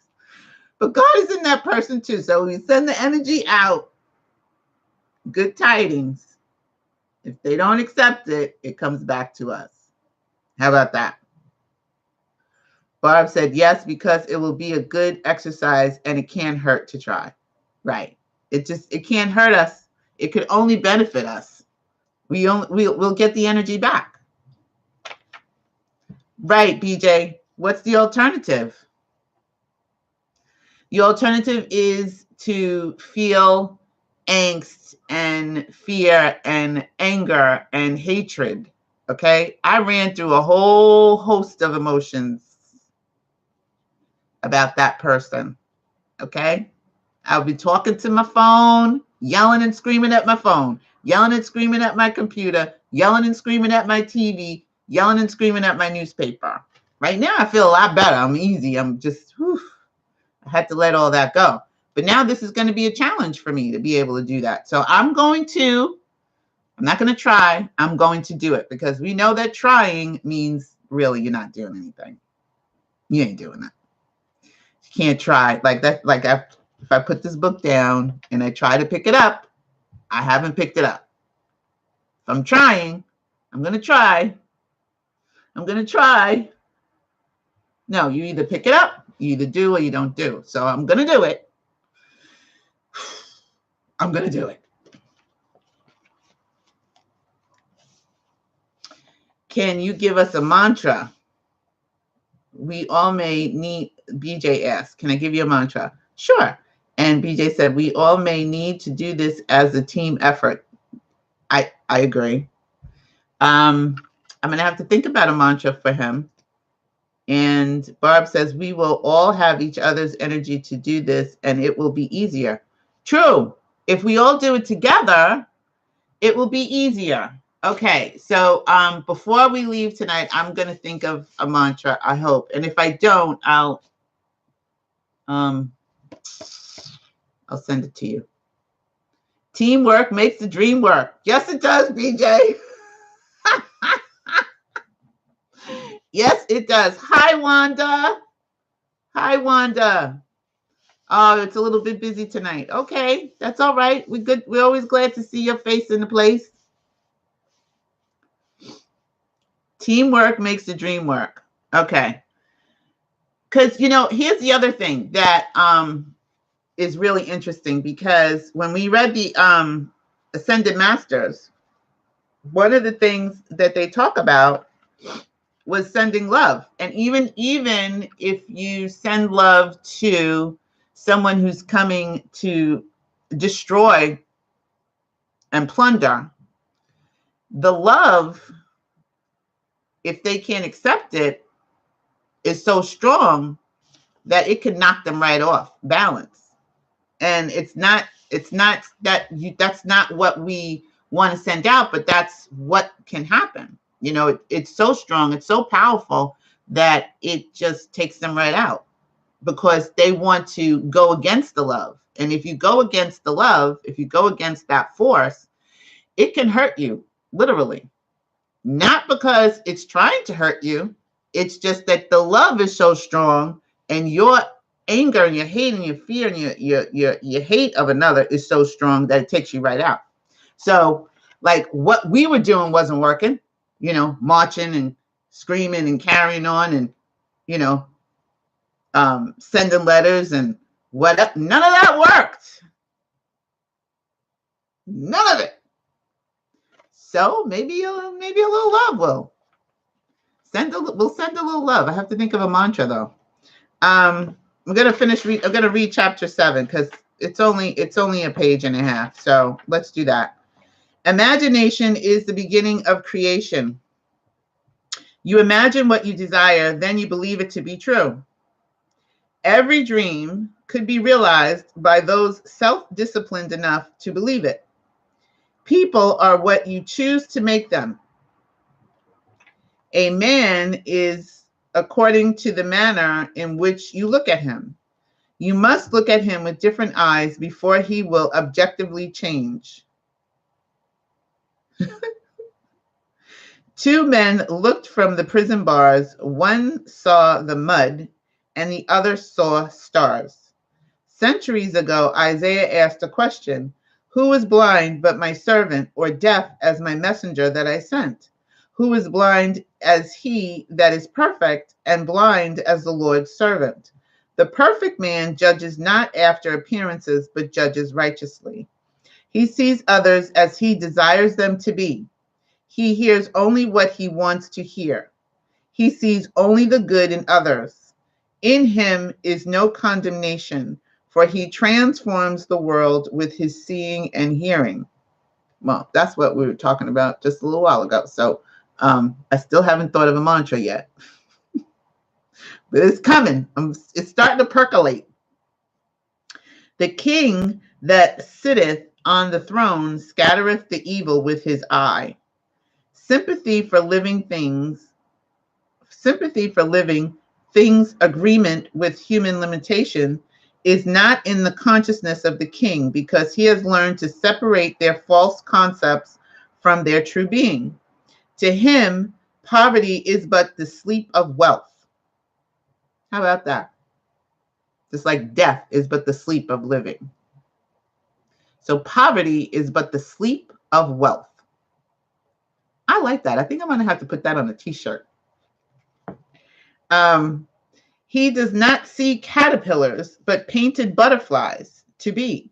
but God is in that person too. So we send the energy out. Good tidings. If they don't accept it, it comes back to us. How about that? Barb said yes, because it will be a good exercise and it can't hurt to try. Right. It can't hurt us. It could only benefit us. We'll get the energy back. Right, BJ. What's the alternative? The alternative is to feel angst and fear and anger and hatred. Okay? I ran through a whole host of emotions about that person. Okay? I'll be talking to my phone, yelling and screaming at my phone, yelling and screaming at my computer, yelling and screaming at my TV, yelling and screaming at my newspaper. Right now, I feel a lot better. I'm easy. I'm just, I had to let all that go. But now this is going to be a challenge for me to be able to do that. So I'm not going to try. I'm going to do it, because we know that trying means really you're not doing anything. You ain't doing that. You can't try like that. Like if I put this book down and I try to pick it up, I haven't picked it up. If I'm trying, I'm going to try. I'm going to try. No, you either pick it up, you either do or you don't do. So I'm going to do it. I'm going to do it. Can you give us a mantra? We all may need, BJ asked, can I give you a mantra? Sure. And BJ said, we all may need to do this as a team effort. I agree. I'm going to have to think about a mantra for him. And Barb says, we will all have each other's energy to do this, and it will be easier. True. If we all do it together, it will be easier. Okay, so before we leave tonight, I'm going to think of a mantra, I hope. And if I don't, I'll send it to you. Teamwork makes the dream work. Yes, it does, BJ. Yes, it does. Hi, Wanda. Hi, Wanda. Oh, it's a little bit busy tonight. Okay, that's all right. We're good. We're always glad to see your face in the place. Teamwork makes the dream work. Okay. Because, here's the other thing that is really interesting, because when we read the Ascended Masters, one of the things that they talk about was sending love. And even if you send love to someone who's coming to destroy and plunder, The love, if they can't accept it, is so strong that it could knock them right off balance. And it's not that that's not what we want to send out, but that's what can happen. It's so strong, it's so powerful that it just takes them right out because they want to go against the love. And if you go against the love, if you go against that force, it can hurt you, literally. Not because it's trying to hurt you. It's just that the love is so strong, and your anger and your hate and your fear and your hate of another is so strong that it takes you right out. So, like, what we were doing wasn't working, marching and screaming and carrying on and, sending letters and what. None of that worked. None of it. So maybe a little love will send. We'll send a little love. I have to think of a mantra though. I'm gonna read chapter 7 because it's only a page and a half. So let's do that. Imagination is the beginning of creation. You imagine what you desire, then you believe it to be true. Every dream could be realized by those self-disciplined enough to believe it. People are what you choose to make them. A man is according to the manner in which you look at him. You must look at him with different eyes before he will objectively change. 2 men looked from the prison bars. One saw the mud and the other saw stars. Centuries ago, Isaiah asked a question. Who is blind but my servant, or deaf as my messenger that I sent? Who is blind as he that is perfect, and blind as the Lord's servant? The perfect man judges not after appearances, but judges righteously. He sees others as he desires them to be. He hears only what he wants to hear. He sees only the good in others. In him is no condemnation, for he transforms the world with his seeing and hearing. Well, that's what we were talking about just a little while ago. So I still haven't thought of a mantra yet. But it's coming. It's starting to percolate. The king that sitteth on the throne scattereth the evil with his eye. Sympathy for living things, agreement with human limitation is not in the consciousness of the king, because he has learned to separate their false concepts from their true being. To him, poverty is but the sleep of wealth. How about that? Just like death is but the sleep of living. So poverty is but the sleep of wealth. I like that. I think I'm going to have to put that on a t-shirt. He does not see caterpillars, but painted butterflies to be.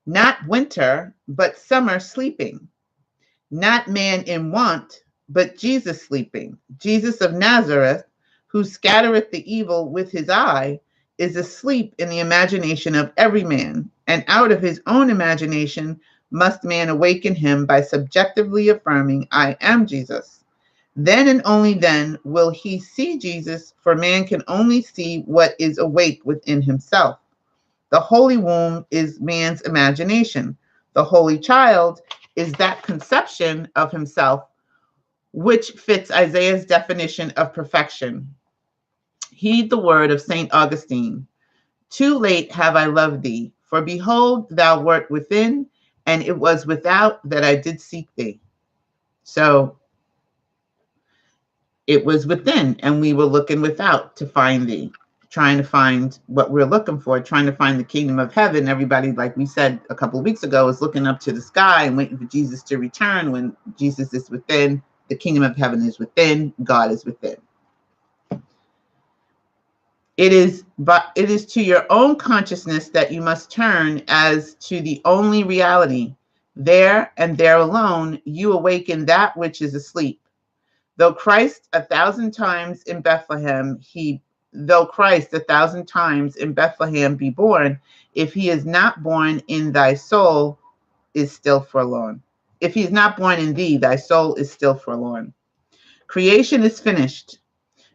Not winter, but summer sleeping. Not man in want, but Jesus sleeping. Jesus of Nazareth, who scattereth the evil with his eye, is asleep in the imagination of every man, and out of his own imagination must man awaken him by subjectively affirming, I am Jesus. Then and only then will he see Jesus, for man can only see what is awake within himself. The holy womb is man's imagination. The holy child is that conception of himself which fits Isaiah's definition of perfection. Heed the word of St. Augustine. Too late have I loved thee, for behold, thou wert within, and it was without that I did seek thee. So it was within, and we were looking without to find thee, trying to find what we're looking for, trying to find the kingdom of heaven. Everybody, like we said a couple of weeks ago, is looking up to the sky and waiting for Jesus to return. When Jesus is within, the kingdom of heaven is within, God is within. It is to your own consciousness that you must turn as to the only reality. There and there alone, you awaken that which is asleep. Though Christ 1,000 times in Bethlehem be born, if he is not born in thy soul, is still forlorn. If he is not born in thee, thy soul is still forlorn. Creation is finished.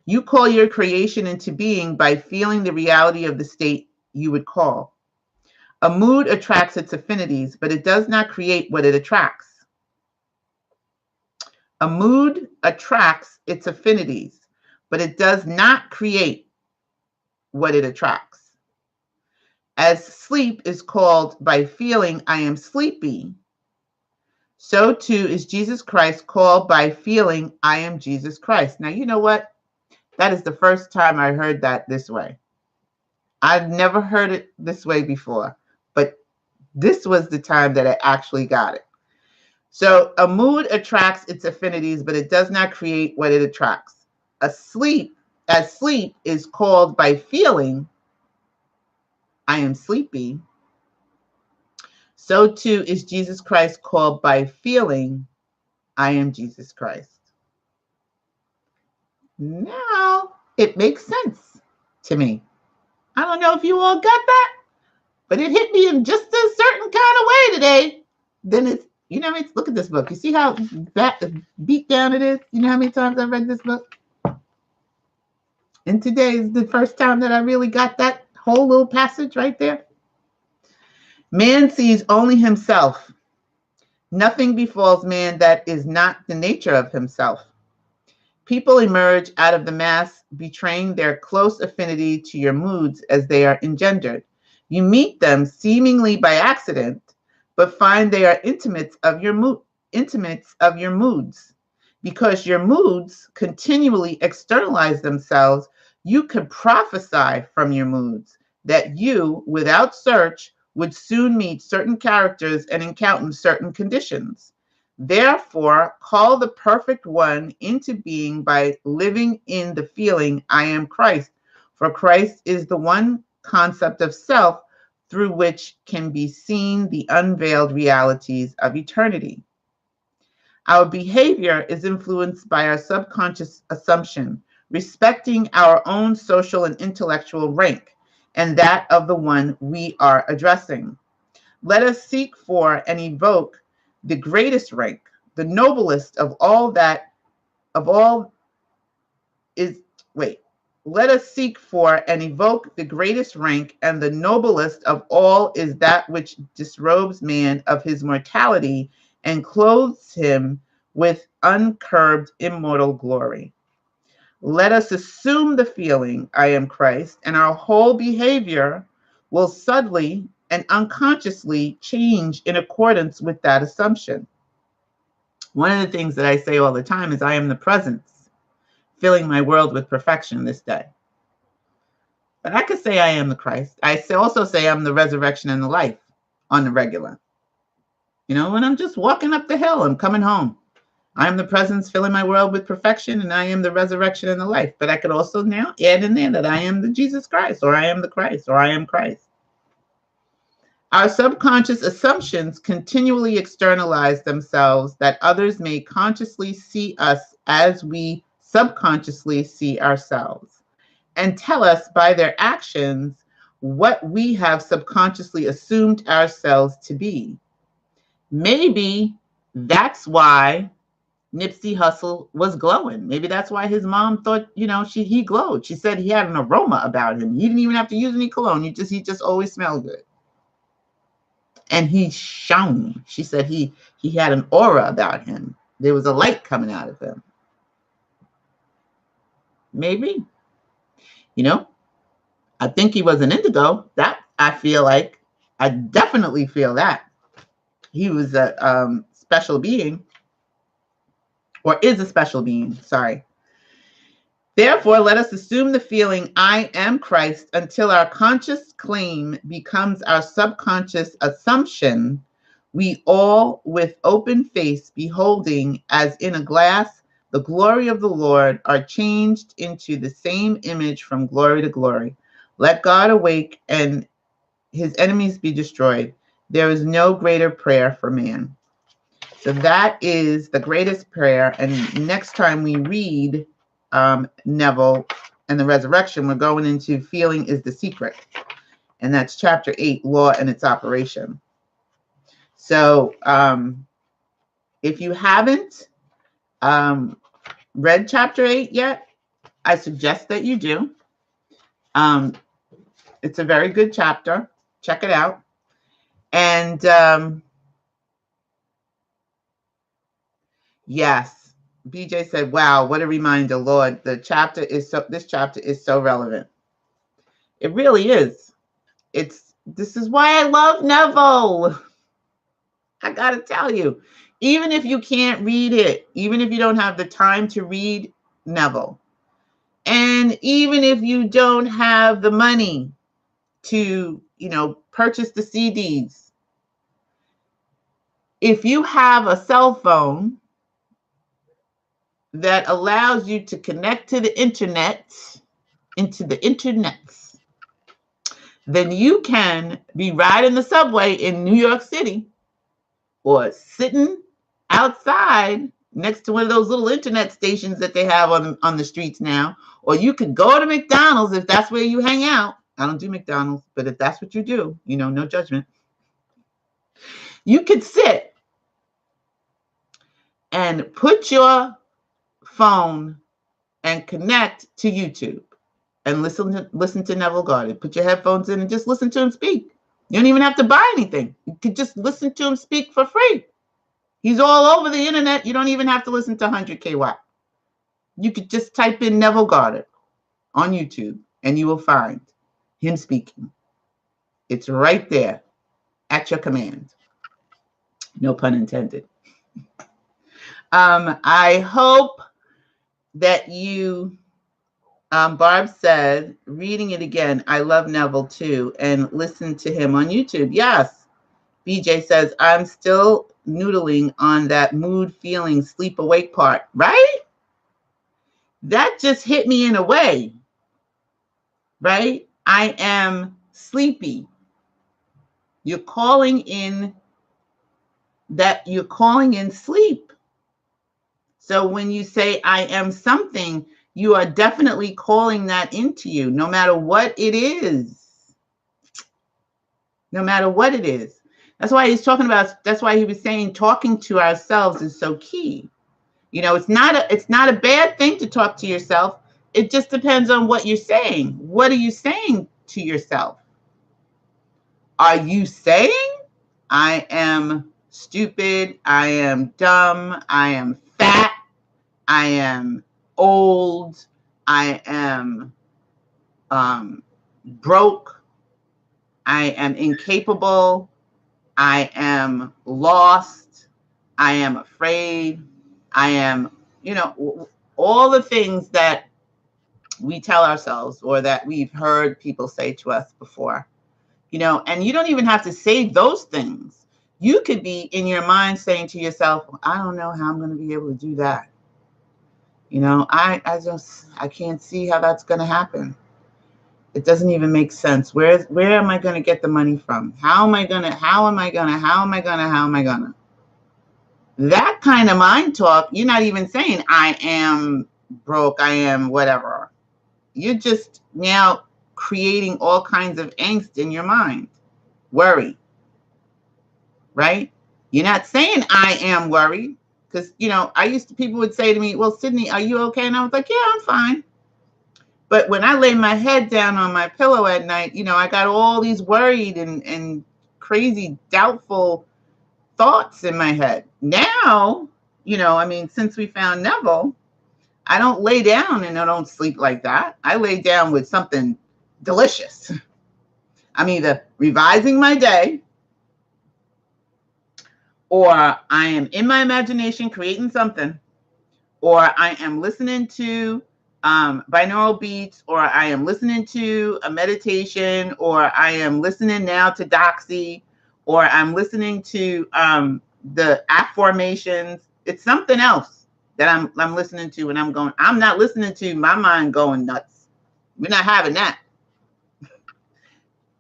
You call your creation into being by feeling the reality of the state you would call. A mood attracts its affinities, but it does not create what it attracts. A mood attracts its affinities, but it does not create what it attracts. As sleep is called by feeling I am sleepy, so too is Jesus Christ called by feeling I am Jesus Christ. Now, you know what? That is the first time I heard that this way. I've never heard it this way before, but this was the time that I actually got it. So a mood attracts its affinities, but it does not create what it attracts. As sleep is called by feeling I am sleepy, so too is Jesus Christ called by feeling I am Jesus Christ. Now it makes sense to me. I don't know if you all got that, but it hit me in just a certain kind of way today. Then it's, you know, look at this book. You see how beat down it is? You know how many times I've read this book? And today is the first time that I really got that whole little passage right there. Man sees only himself. Nothing befalls man that is not the nature of himself. People emerge out of the mass, betraying their close affinity to your moods as they are engendered. You meet them seemingly by accident, but find they are intimates of your moods. Because your moods continually externalize themselves, you could prophesy from your moods that you, without search, would soon meet certain characters and encounter certain conditions. Therefore, call the perfect one into being by living in the feeling, I am Christ. For Christ is the one concept of self through which can be seen the unveiled realities of eternity. Our behavior is influenced by our subconscious assumption, respecting our own social and intellectual rank and that of the one we are addressing. Let us seek for and evoke the greatest rank, the noblest of all that of all is let us seek for and evoke the greatest rank, and the noblest of all is that which disrobes man of his mortality and clothes him with uncurbed immortal glory. Let us assume the feeling, I am Christ, and our whole behavior will subtly and unconsciously change in accordance with that assumption. One of the things that I say all the time is I am the presence, filling my world with perfection this day. But I could say I am the Christ. I also say I'm the resurrection and the life on the regular. You know, when I'm just walking up the hill, I'm coming home. I am the presence filling my world with perfection, and I am the resurrection and the life. But I could also now add in there that I am the Jesus Christ, or I am the Christ, or I am Christ. Our subconscious assumptions continually externalize themselves that others may consciously see us as we subconsciously see ourselves, and tell us by their actions what we have subconsciously assumed ourselves to be. Maybe that's why Nipsey Hussle was glowing. Maybe that's why his mom thought, you know, he glowed. She said he had an aroma about him. He didn't even have to use any cologne. He just always smelled good. And he shone. She said he had an aura about him. There was a light coming out of him. Maybe. You know, I think he was an indigo. That I feel like, I definitely feel that. He was a special being, or is a special being, sorry. Therefore, let us assume the feeling, I am Christ, until our conscious claim becomes our subconscious assumption. We all, with open face, beholding as in a glass the glory of the Lord, are changed into the same image from glory to glory. Let God awake and his enemies be destroyed. There is no greater prayer for man. So that is the greatest prayer. And next time we read Neville and the resurrection, we're going into feeling is the secret. And that's chapter 8, law and its operation. So If you haven't read chapter 8 yet, I suggest that you do. It's a very good chapter. Check it out. And yes, BJ said, wow, what a reminder, Lord. This chapter is so relevant. It really is. This is why I love Neville. I gotta tell you, even if you can't read it, even if you don't have the time to read Neville, and even if you don't have the money to, purchase the CDs, if you have a cell phone that allows you to connect to the internet, then you can be riding the subway in New York City or sitting outside next to one of those little internet stations that they have on the streets now, or you could go to McDonald's if that's where you hang out. I don't do McDonald's, but if that's what you do, no judgment. You could sit and put your phone and connect to YouTube and listen to Neville Goddard. Put your headphones in and just listen to him speak. You don't even have to buy anything. You could just listen to him speak for free. He's all over the internet. You don't even have to listen to 100K Watt. You could just type in Neville Goddard on YouTube and you will find him speaking. It's right there at your command. No pun intended. I hope that you, Barb said, reading it again, I love Neville too, and listen to him on YouTube. Yes. BJ says, I'm still noodling on that mood, feeling, sleep, awake part, right? That just hit me in a way, right? I am sleepy. You're calling in sleep. So when you say I am something, you are definitely calling that into you, no matter what it is. No matter what it is. That's why he was saying talking to ourselves is so key. It's not a bad thing to talk to yourself. It just depends on what you're saying. What are you saying to yourself? Are you saying, I am stupid, I am dumb, I am fat, I am old, I am broke, I am incapable, I am lost, I am afraid, I am, all the things that we tell ourselves or that we've heard people say to us before, and you don't even have to say those things. You could be in your mind saying to yourself, I don't know how I'm going to be able to do that. I can't see how that's going to happen. It doesn't even make sense. Where am I going to get the money from? How am I going to? That kind of mind talk, you're not even saying I am broke, I am whatever. You're just now creating all kinds of angst in your mind. Worry. Right? You're not saying I am worried. Because, people would say to me, well, Sydney, are you okay? And I was like, yeah, I'm fine. But when I lay my head down on my pillow at night, I got all these worried and crazy, doubtful thoughts in my head. Now, since we found Neville, I don't lay down and I don't sleep like that. I lay down with something delicious. I'm either revising my day, or I am in my imagination creating something, or I am listening to binaural beats, or I am listening to a meditation, or I am listening now to Doxy, or I'm listening to the affirmations. It's something else that I'm listening to, and I'm not listening to my mind going nuts. We're not having that.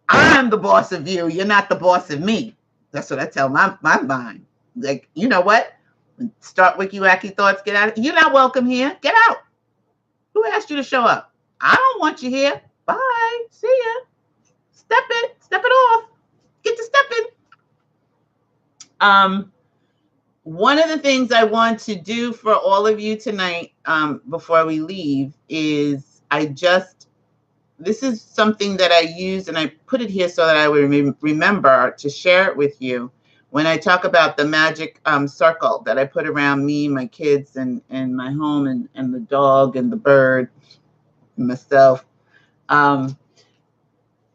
I'm the boss of you. You're not the boss of me. That's what I tell my mind. Like, you know what? Start wiki wacky thoughts. Get out. You're not welcome here. Get out. Who asked you to show up? I don't want you here. Bye. See ya. Step it off. Get to stepping. One of the things I want to do for all of you tonight, before we leave, is this is something that I use, and I put it here so that I would remember to share it with you when I talk about the magic circle that I put around me, my kids, and my home, and the dog, and the bird, and myself.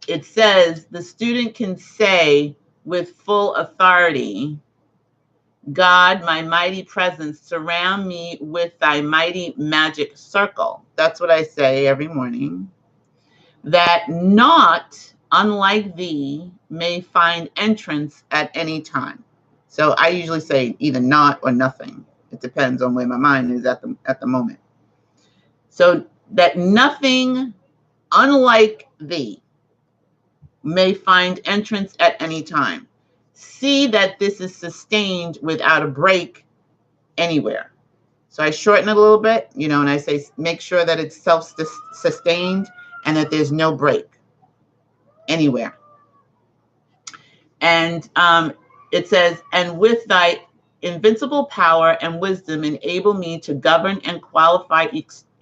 It says, the student can say with full authority, God, my mighty presence, surround me with thy mighty magic circle. That's what I say every morning. That naught unlike thee may find entrance at any time. So I usually say either not or nothing. It depends on where my mind is at the moment. So that nothing unlike thee may find entrance at any time. See that this is sustained without a break anywhere. So I shorten it a little bit, and I say, make sure that it's self-sustained and that there's no break anywhere. And it says, and with thy invincible power and wisdom, enable me to govern and qualify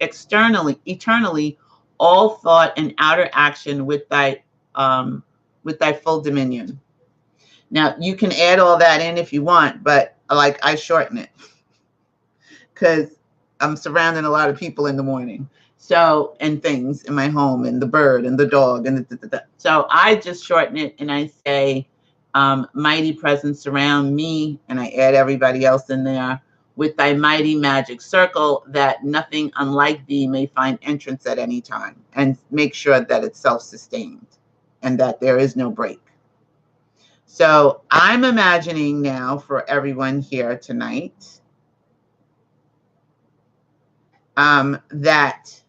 eternally all thought and outer action with thy full dominion. Now, you can add all that in if you want, but I shorten it because I'm surrounding a lot of people in the morning. So, and things in my home, and the bird and the dog, and so I just shorten it and I say, mighty presence surround me, and I add everybody else in there with thy mighty magic circle, that nothing unlike thee may find entrance at any time, and make sure that it's self-sustained and that there is no break. So I'm imagining now for everyone here tonight that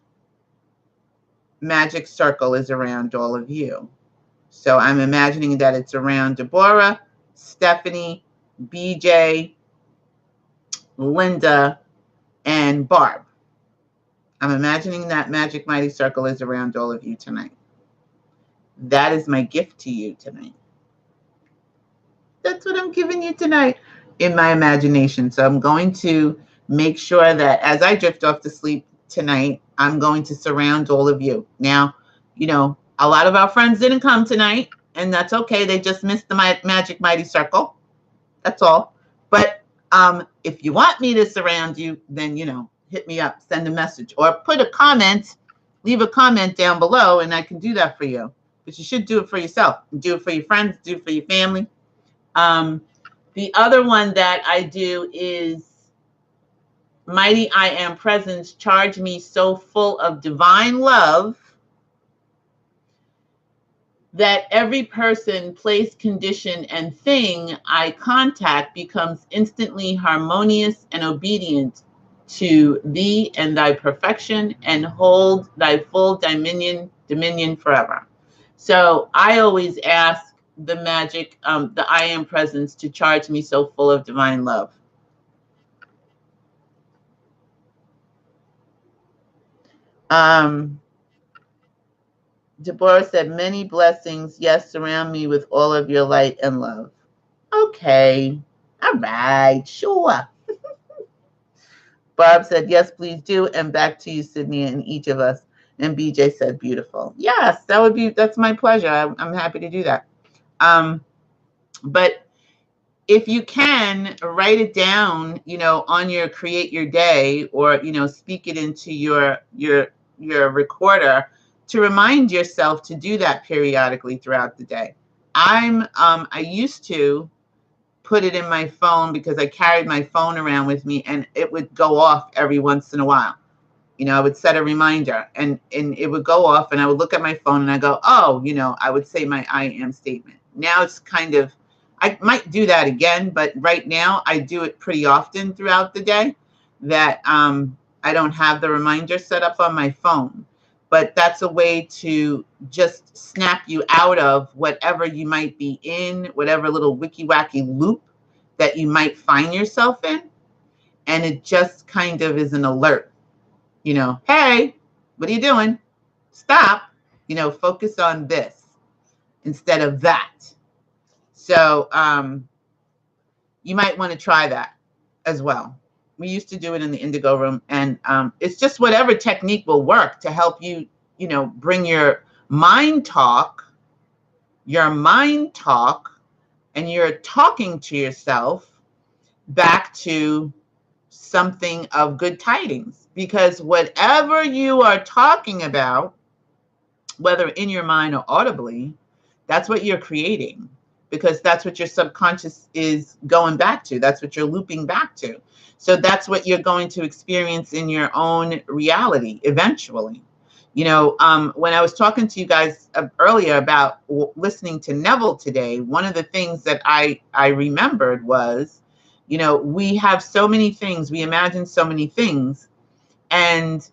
magic circle is around all of you. So I'm imagining that it's around Deborah, Stephanie, BJ, Linda, and Barb. I'm imagining that magic mighty circle is around all of you tonight. That is my gift to you tonight. That's what I'm giving you tonight in my imagination. So I'm going to make sure that as I drift off to sleep tonight, I'm going to surround all of you. Now, a lot of our friends didn't come tonight, and that's okay. They just missed the magic mighty circle. That's all. But if you want me to surround you, then, hit me up, send a message, or put a comment, leave a comment down below, and I can do that for you. But you should do it for yourself. Do it for your friends, do it for your family. The other one that I do is, mighty I am presence, charge me so full of divine love that every person, place, condition, and thing I contact becomes instantly harmonious and obedient to thee and thy perfection, and hold thy full dominion forever. So I always ask the magic, the I am presence, to charge me so full of divine love. Deborah said, many blessings. Yes, surround me with all of your light and love. Okay. All right. Sure. Barb said, yes, please do. And back to you, Sydney, and each of us. And BJ said, beautiful. Yes, that's my pleasure. I'm happy to do that. But if you can, write it down, on your create your day, or, speak it into your recorder to remind yourself to do that periodically throughout the day. I used to put it in my phone because I carried my phone around with me, and it would go off every once in a while. I would set a reminder, and it would go off, and I would look at my phone and I go, oh, I would say my I am statement. Now it's kind of, I might do that again, but right now I do it pretty often throughout the day, that I don't have the reminder set up on my phone. But that's a way to just snap you out of whatever you might be in, whatever little wicky-wacky loop that you might find yourself in. And it just kind of is an alert. Hey, what are you doing? Stop. Focus on this instead of that. So you might want to try that. as well. We used to do it in the Indigo room, and it's just whatever technique will work to help you, bring your mind talk, and you're talking to yourself back to something of good tidings. Because whatever you are talking about, whether in your mind or audibly, that's what you're creating, because that's what your subconscious is going back to. That's what you're looping back to. So that's what you're going to experience in your own reality eventually. When I was talking to you guys earlier about listening to Neville today, one of the things that I remembered was, we have so many things, we imagine so many things, and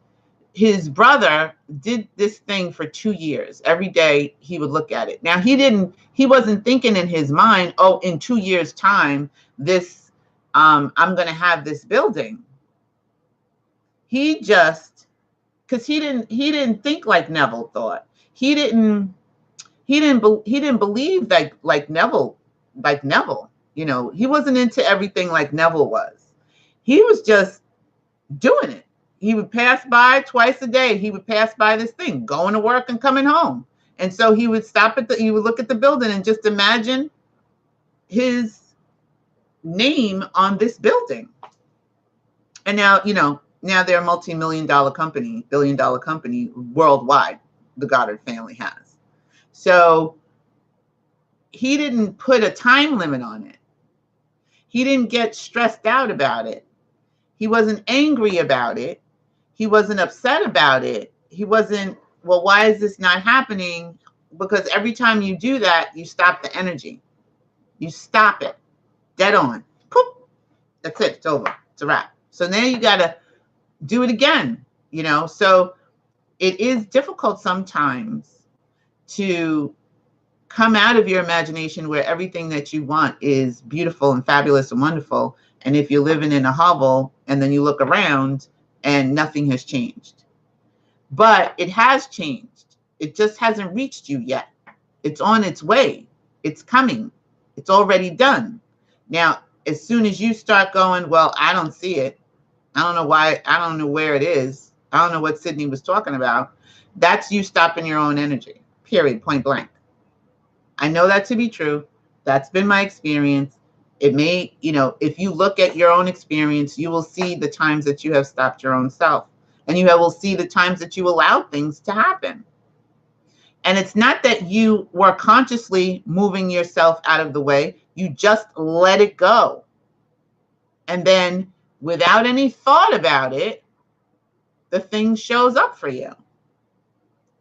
his brother did this thing for 2 years. Every day he would look at it. Now he wasn't thinking in his mind, oh, in 2 years' time, I'm going to have this building. He just, because he didn't think like Neville thought. He didn't believe like Neville. He wasn't into everything like Neville was. He was just doing it. He would pass by twice a day. He would pass by this thing, going to work and coming home. And so he would he would look at the building and just imagine his name on this building. And now, now they're a multi-million-dollar company, billion-dollar company worldwide, the Goddard family has. So he didn't put a time limit on it. He didn't get stressed out about it. He wasn't angry about it. He wasn't upset about it. He wasn't, well, why is this not happening? Because every time you do that, you stop the energy. You stop it. Dead on. Poop. That's it. It's over. It's a wrap. So now you got to do it again, So it is difficult sometimes to come out of your imagination where everything that you want is beautiful and fabulous and wonderful. And if you're living in a hovel and then you look around and nothing has changed. But it has changed. It just hasn't reached you yet. It's on its way. It's coming. It's already done. Now, as soon as you start going, well, I don't see it. I don't know why. I don't know where it is. I don't know what Sydney was talking about. That's you stopping your own energy, period, point blank. I know that to be true. That's been my experience. It may, if you look at your own experience, you will see the times that you have stopped your own self. And you will see the times that you allowed things to happen. And it's not that you were consciously moving yourself out of the way. You just let it go. And then without any thought about it, the thing shows up for you.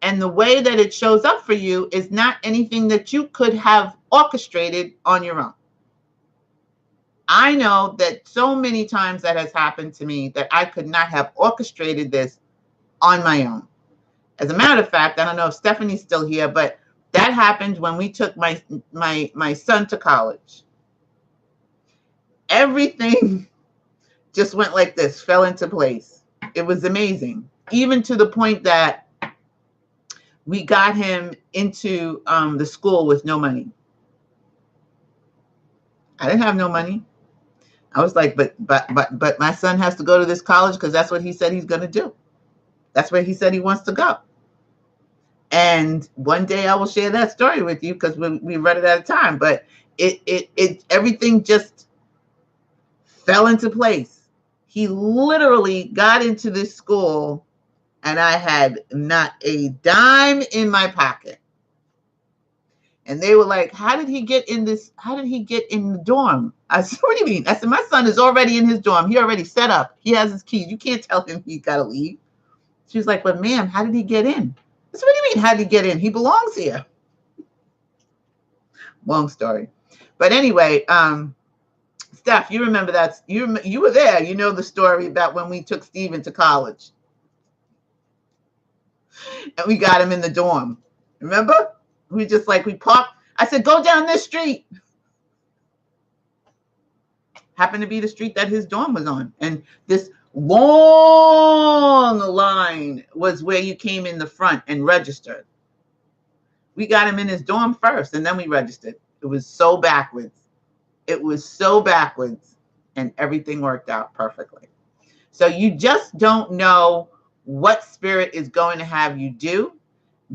And the way that it shows up for you is not anything that you could have orchestrated on your own. I know that so many times that has happened to me that I could not have orchestrated this on my own. As a matter of fact, I don't know if Stephanie's still here, but that happened when we took my son to college. Everything just went like this, fell into place. It was amazing, even to the point that we got him into the school with no money. I didn't have no money. I was like, but my son has to go to this college because that's what he said he's going to do. That's where he said he wants to go. And one day I will share that story with you because we read it at a time. But it everything just fell into place. He literally got into this school and I had not a dime in my pocket. And they were like, how did he get in this? How did he get in the dorm? I said, what do you mean? I said, my son is already in his dorm. He already set up. He has his keys. You can't tell him he's got to leave. She was like, but ma'am, how did he get in? I said, what do you mean, how did he get in? He belongs here. Long story. But anyway, Steph, you remember that. You were there. You know the story about when we took Steven to college. And we got him in the dorm. Remember? We parked. I said, go down this street. Happened to be the street that his dorm was on. And this long line was where you came in the front and registered. We got him in his dorm first, and then we registered. It was so backwards. It was so backwards. and everything worked out perfectly. So you just don't know what spirit is going to have you do.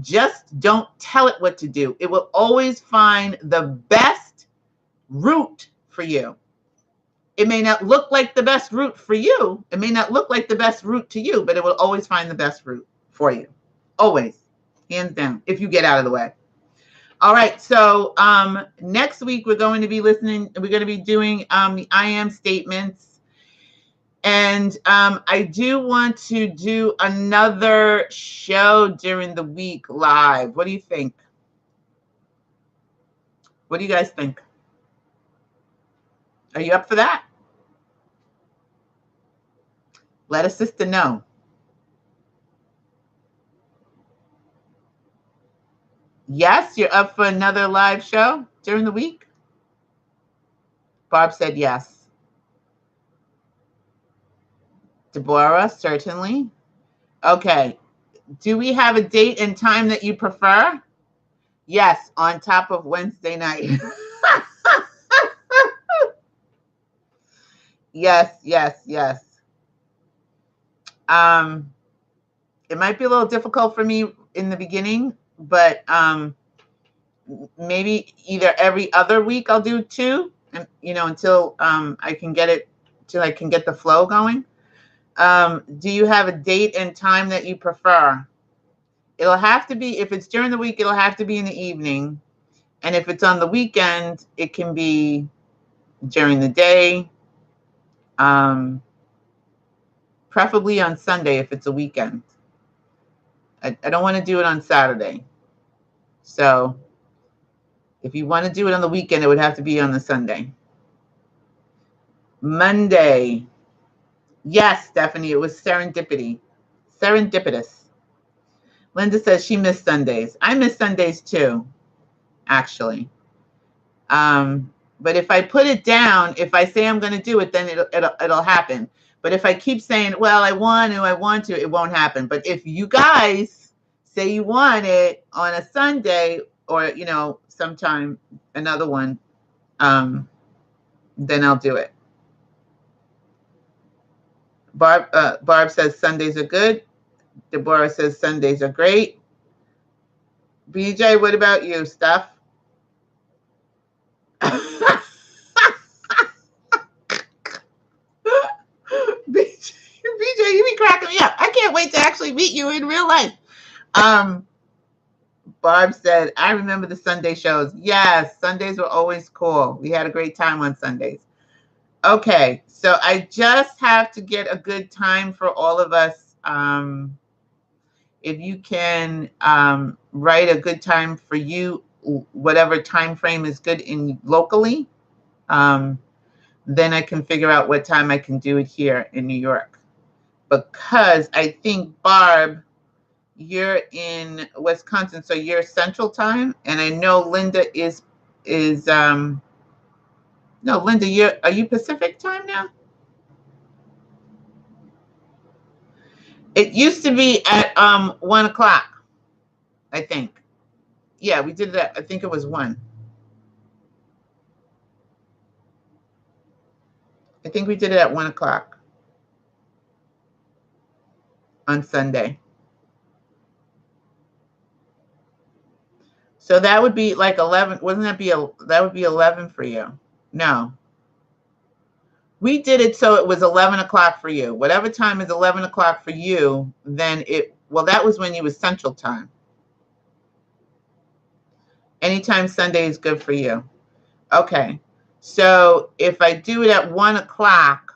Just don't tell it what to do. It will always find the best route for you. It may not look like the best route for you. It may not look like the best route to you, but it will always find the best route for you. Always. Hands down, if you get out of the way. All right. So next week we're going to be doing the I am statements. And I do want to do another show during the week live. What do you think? What do you guys think? Are you up for that? Let a sister know. Yes, you're up for another live show during the week? Barb said yes. Deborah, certainly. Okay. Do we have a date and time that you prefer? Yes, on top of Wednesday night. Yes. It might be a little difficult for me in the beginning, but maybe either every other week I'll do 2, and until I can get the flow going. Do you have a date and time that you prefer? It'll have to be, if it's during the week, it'll have to be in the evening. And if it's on the weekend, it can be during the day. Preferably on Sunday if it's a weekend. I don't want to do it on Saturday. So if you want to do it on the weekend, it would have to be on the Sunday. Monday. Yes, Stephanie, it was serendipity. Serendipitous. Linda says she missed Sundays. I miss Sundays too, actually. But if I put it down, if I say I'm going to do it, then it'll happen. But if I keep saying, well, I want to, it won't happen. But if you guys say you want it on a Sunday or, sometime another one, then I'll do it. Barb says Sundays are good. Deborah says Sundays are great. BJ, what about you, Steph? BJ, you be cracking me up. I can't wait to actually meet you in real life. Barb said, I remember the Sunday shows. Yes, Sundays were always cool. We had a great time on Sundays. Okay, so I just have to get a good time for all of us. If you can write a good time for you, whatever time frame is good locally, then I can figure out what time I can do it here in New York. Because I think, Barb, you're in Wisconsin, so you're Central Time, and I know Linda is no, Linda, are you Pacific Time now? It used to be at 1 o'clock, I think. Yeah, we did that. I think it was 1. I think we did it at 1 o'clock on Sunday. So that would be like 11. Wouldn't that would be 11 for you? No. We did it so it was 11 o'clock for you. Whatever time is 11 o'clock for you, then that was when you was Central Time. Anytime Sunday is good for you. Okay. So if I do it at 1 o'clock,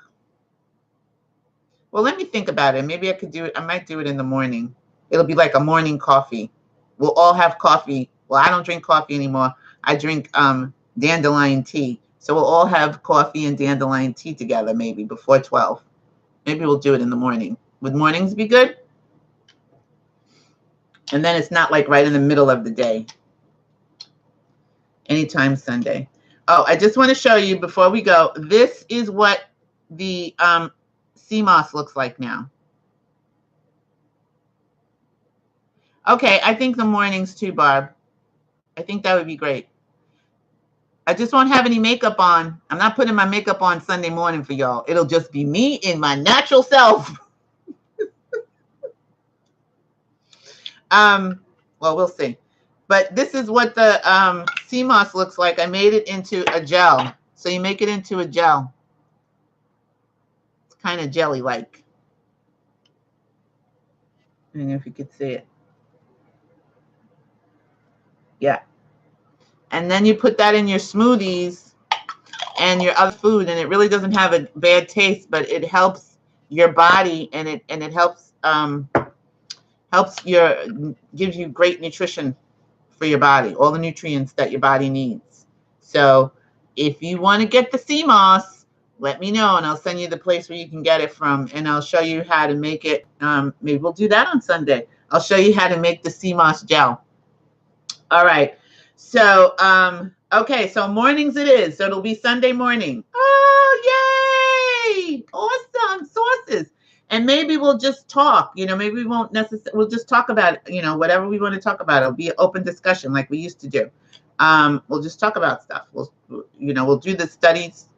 well, let me think about it. Maybe I could do it. I might do it in the morning. It'll be like a morning coffee. We'll all have coffee. Well, I don't drink coffee anymore. I drink dandelion tea. So we'll all have coffee and dandelion tea together maybe before 12. Maybe we'll do it in the morning. Would mornings be good? And then it's not like right in the middle of the day. Anytime Sunday. Oh, I just want to show you before we go. This is what the CMOS looks like now. Okay, I think the mornings too, Barb. I think that would be great. I just won't have any makeup on. I'm not putting my makeup on Sunday morning for y'all. It'll just be me in my natural self. Well, we'll see. But this is what the sea moss looks like. I made it into a gel. So you make it into a gel. It's kind of jelly-like. I don't know if you could see it. Yeah. And then you put that in your smoothies and your other food, and it really doesn't have a bad taste, but it helps your body, and it helps gives you great nutrition for your body, all the nutrients that your body needs. So if you want to get the sea moss, let me know, and I'll send you the place where you can get it from, and I'll show you how to make it. Maybe we'll do that on Sunday. I'll show you how to make the sea moss gel. All right. So, okay, so mornings it is. So it'll be Sunday morning. Oh, yay! Awesome sauces. And maybe we'll just talk, maybe we won't necessarily, we'll just talk about, whatever we want to talk about. It'll be an open discussion like we used to do. We'll just talk about stuff. We'll do the studies,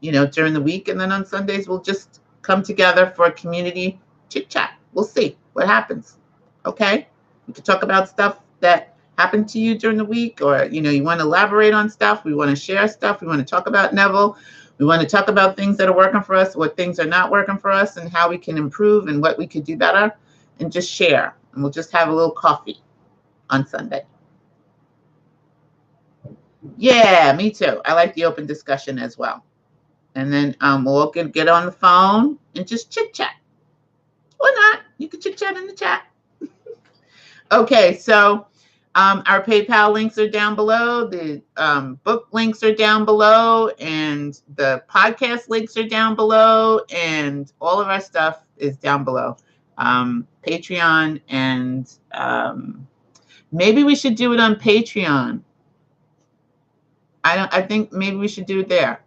during the week. And then on Sundays, we'll just come together for a community chit chat. We'll see what happens. Okay. We can talk about stuff that happened to you during the week, or you want to elaborate on stuff. We want to share stuff. We want to talk about Neville. We want to talk about things that are working for us, what things are not working for us, and how we can improve and what we could do better, and just share. And we'll just have a little coffee on Sunday. Yeah, me too. I like the open discussion as well. And then we'll get on the phone and just chit chat. Or not. You can chit chat in the chat. Okay, so our PayPal links are down below. The book links are down below, and the podcast links are down below, and all of our stuff is down below. Patreon, and maybe we should do it on Patreon. I think maybe we should do it there.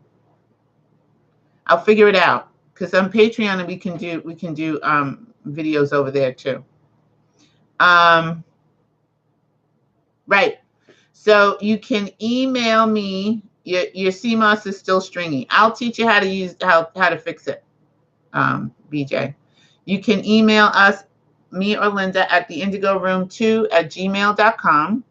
I'll figure it out, because on Patreon we can do videos over there too. Right. So you can email me. Your CMOS is still stringy. I'll teach you how to fix it, BJ. You can email us, me or Linda, at the indigo-room2@gmail.com.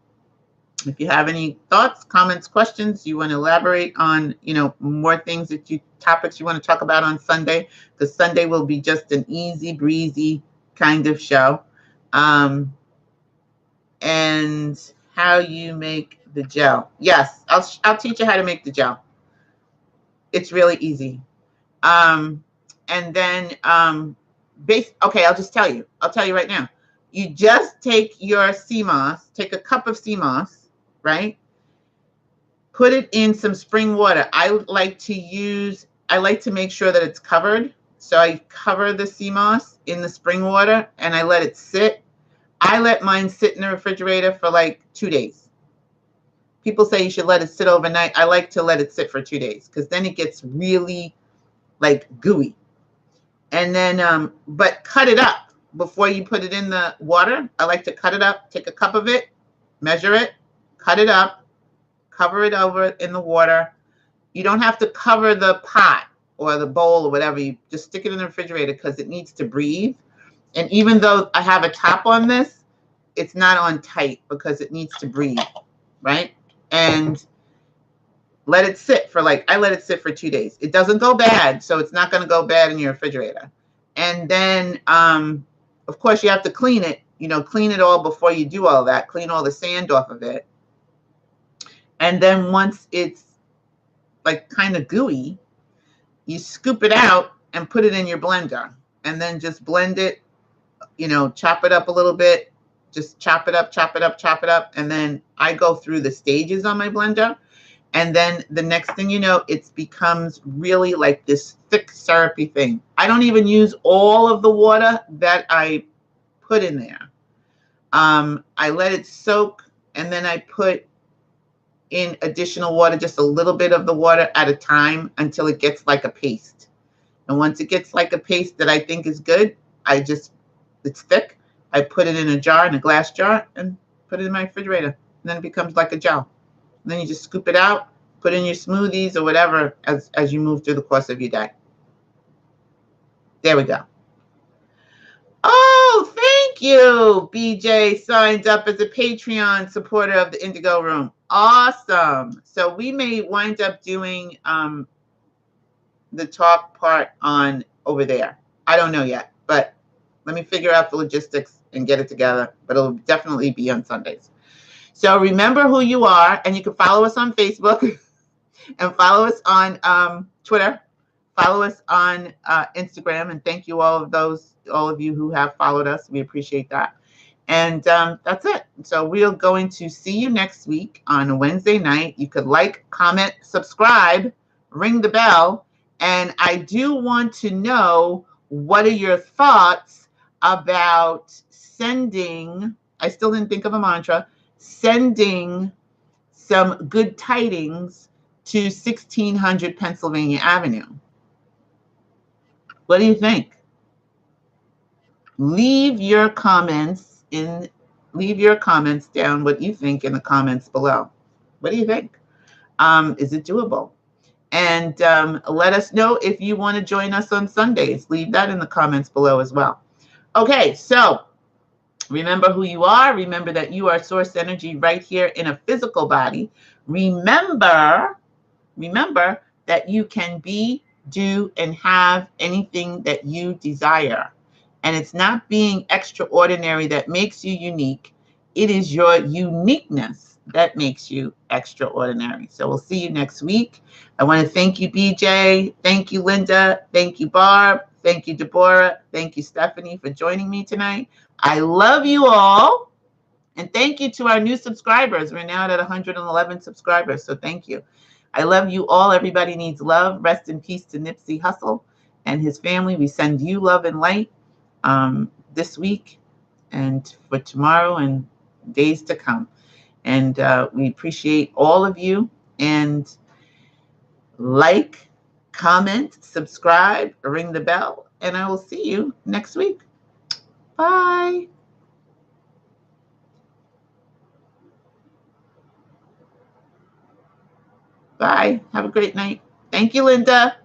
If you have any thoughts, comments, questions, you want to elaborate on, more things topics you want to talk about on Sunday, because Sunday will be just an easy breezy kind of show. And how you make the gel. Yes, I'll teach you how to make the gel. It's really easy. And then okay, I'll just tell you. I'll tell you right now. You just take your sea moss, take a cup of sea moss, right? Put it in some spring water. I like to make sure that it's covered. So I cover the sea moss in the spring water and I let it sit. I let mine sit in the refrigerator for like 2 days. People say you should let it sit overnight. I like to let it sit for 2 days, because then it gets really like gooey. And then, but cut it up before you put it in the water. I like to cut it up, take a cup of it, measure it, cut it up, cover it over in the water. You don't have to cover the pot or the bowl or whatever. You just stick it in the refrigerator, because it needs to breathe. And even though I have a top on this, it's not on tight because it needs to breathe, right? And let it sit for I let it sit for 2 days. It doesn't go bad, so it's not going to go bad in your refrigerator. And then, of course, you have to clean it. Clean it all before you do all that. Clean all the sand off of it. And then once it's like kind of gooey, you scoop it out and put it in your blender. And then just blend it, chop it up a little bit. Just chop it up, chop it up, chop it up. And then I go through the stages on my blender. And then the next thing you know, it becomes really like this thick syrupy thing. I don't even use all of the water that I put in there. I let it soak, and then I put in additional water, just a little bit of the water at a time, until it gets like a paste. And once it gets like a paste that I think is good, it's thick. I put it in a jar, in a glass jar, and put it in my refrigerator. And then it becomes like a gel. Then you just scoop it out, put in your smoothies or whatever as you move through the course of your day. There we go. Oh, thank you. BJ signed up as a Patreon supporter of the Indigo Room. Awesome. So we may wind up doing the talk part on over there. I don't know yet, but let me figure out the logistics and get it together. But it'll definitely be on Sundays. So remember who you are, and you can follow us on Facebook and follow us on Twitter. Follow us on Instagram, and thank you all of you who have followed us. We appreciate that. And that's it. So we're going to see you next week on a Wednesday night. You could like, comment, subscribe, ring the bell. And I do want to know, what are your thoughts about sending, I still didn't think of a mantra, sending some good tidings to 1600 Pennsylvania Avenue. What do you think? Leave your comments down what you think in the comments below. What do you think? Is it doable? And let us know if you want to join us on Sundays. Leave that in the comments below as well. Okay, so remember who you are. Remember that you are source energy right here in a physical body. Remember that you can be, do, and have anything that you desire. And it's not being extraordinary that makes you unique. It is your uniqueness that makes you extraordinary. So we'll see you next week. I want to thank you, BJ. Thank you, Linda. Thank you, Barb. Thank you, Deborah. Thank you, Stephanie, for joining me tonight. I love you all. And thank you to our new subscribers. We're now at 111 subscribers. So thank you. I love you all. Everybody needs love. Rest in peace to Nipsey Hussle and his family. We send you love and light this week and for tomorrow and days to come. And we appreciate all of you. And like, comment, subscribe, ring the bell, and I will see you next week. Bye. Bye. Have a great night. Thank you, Linda.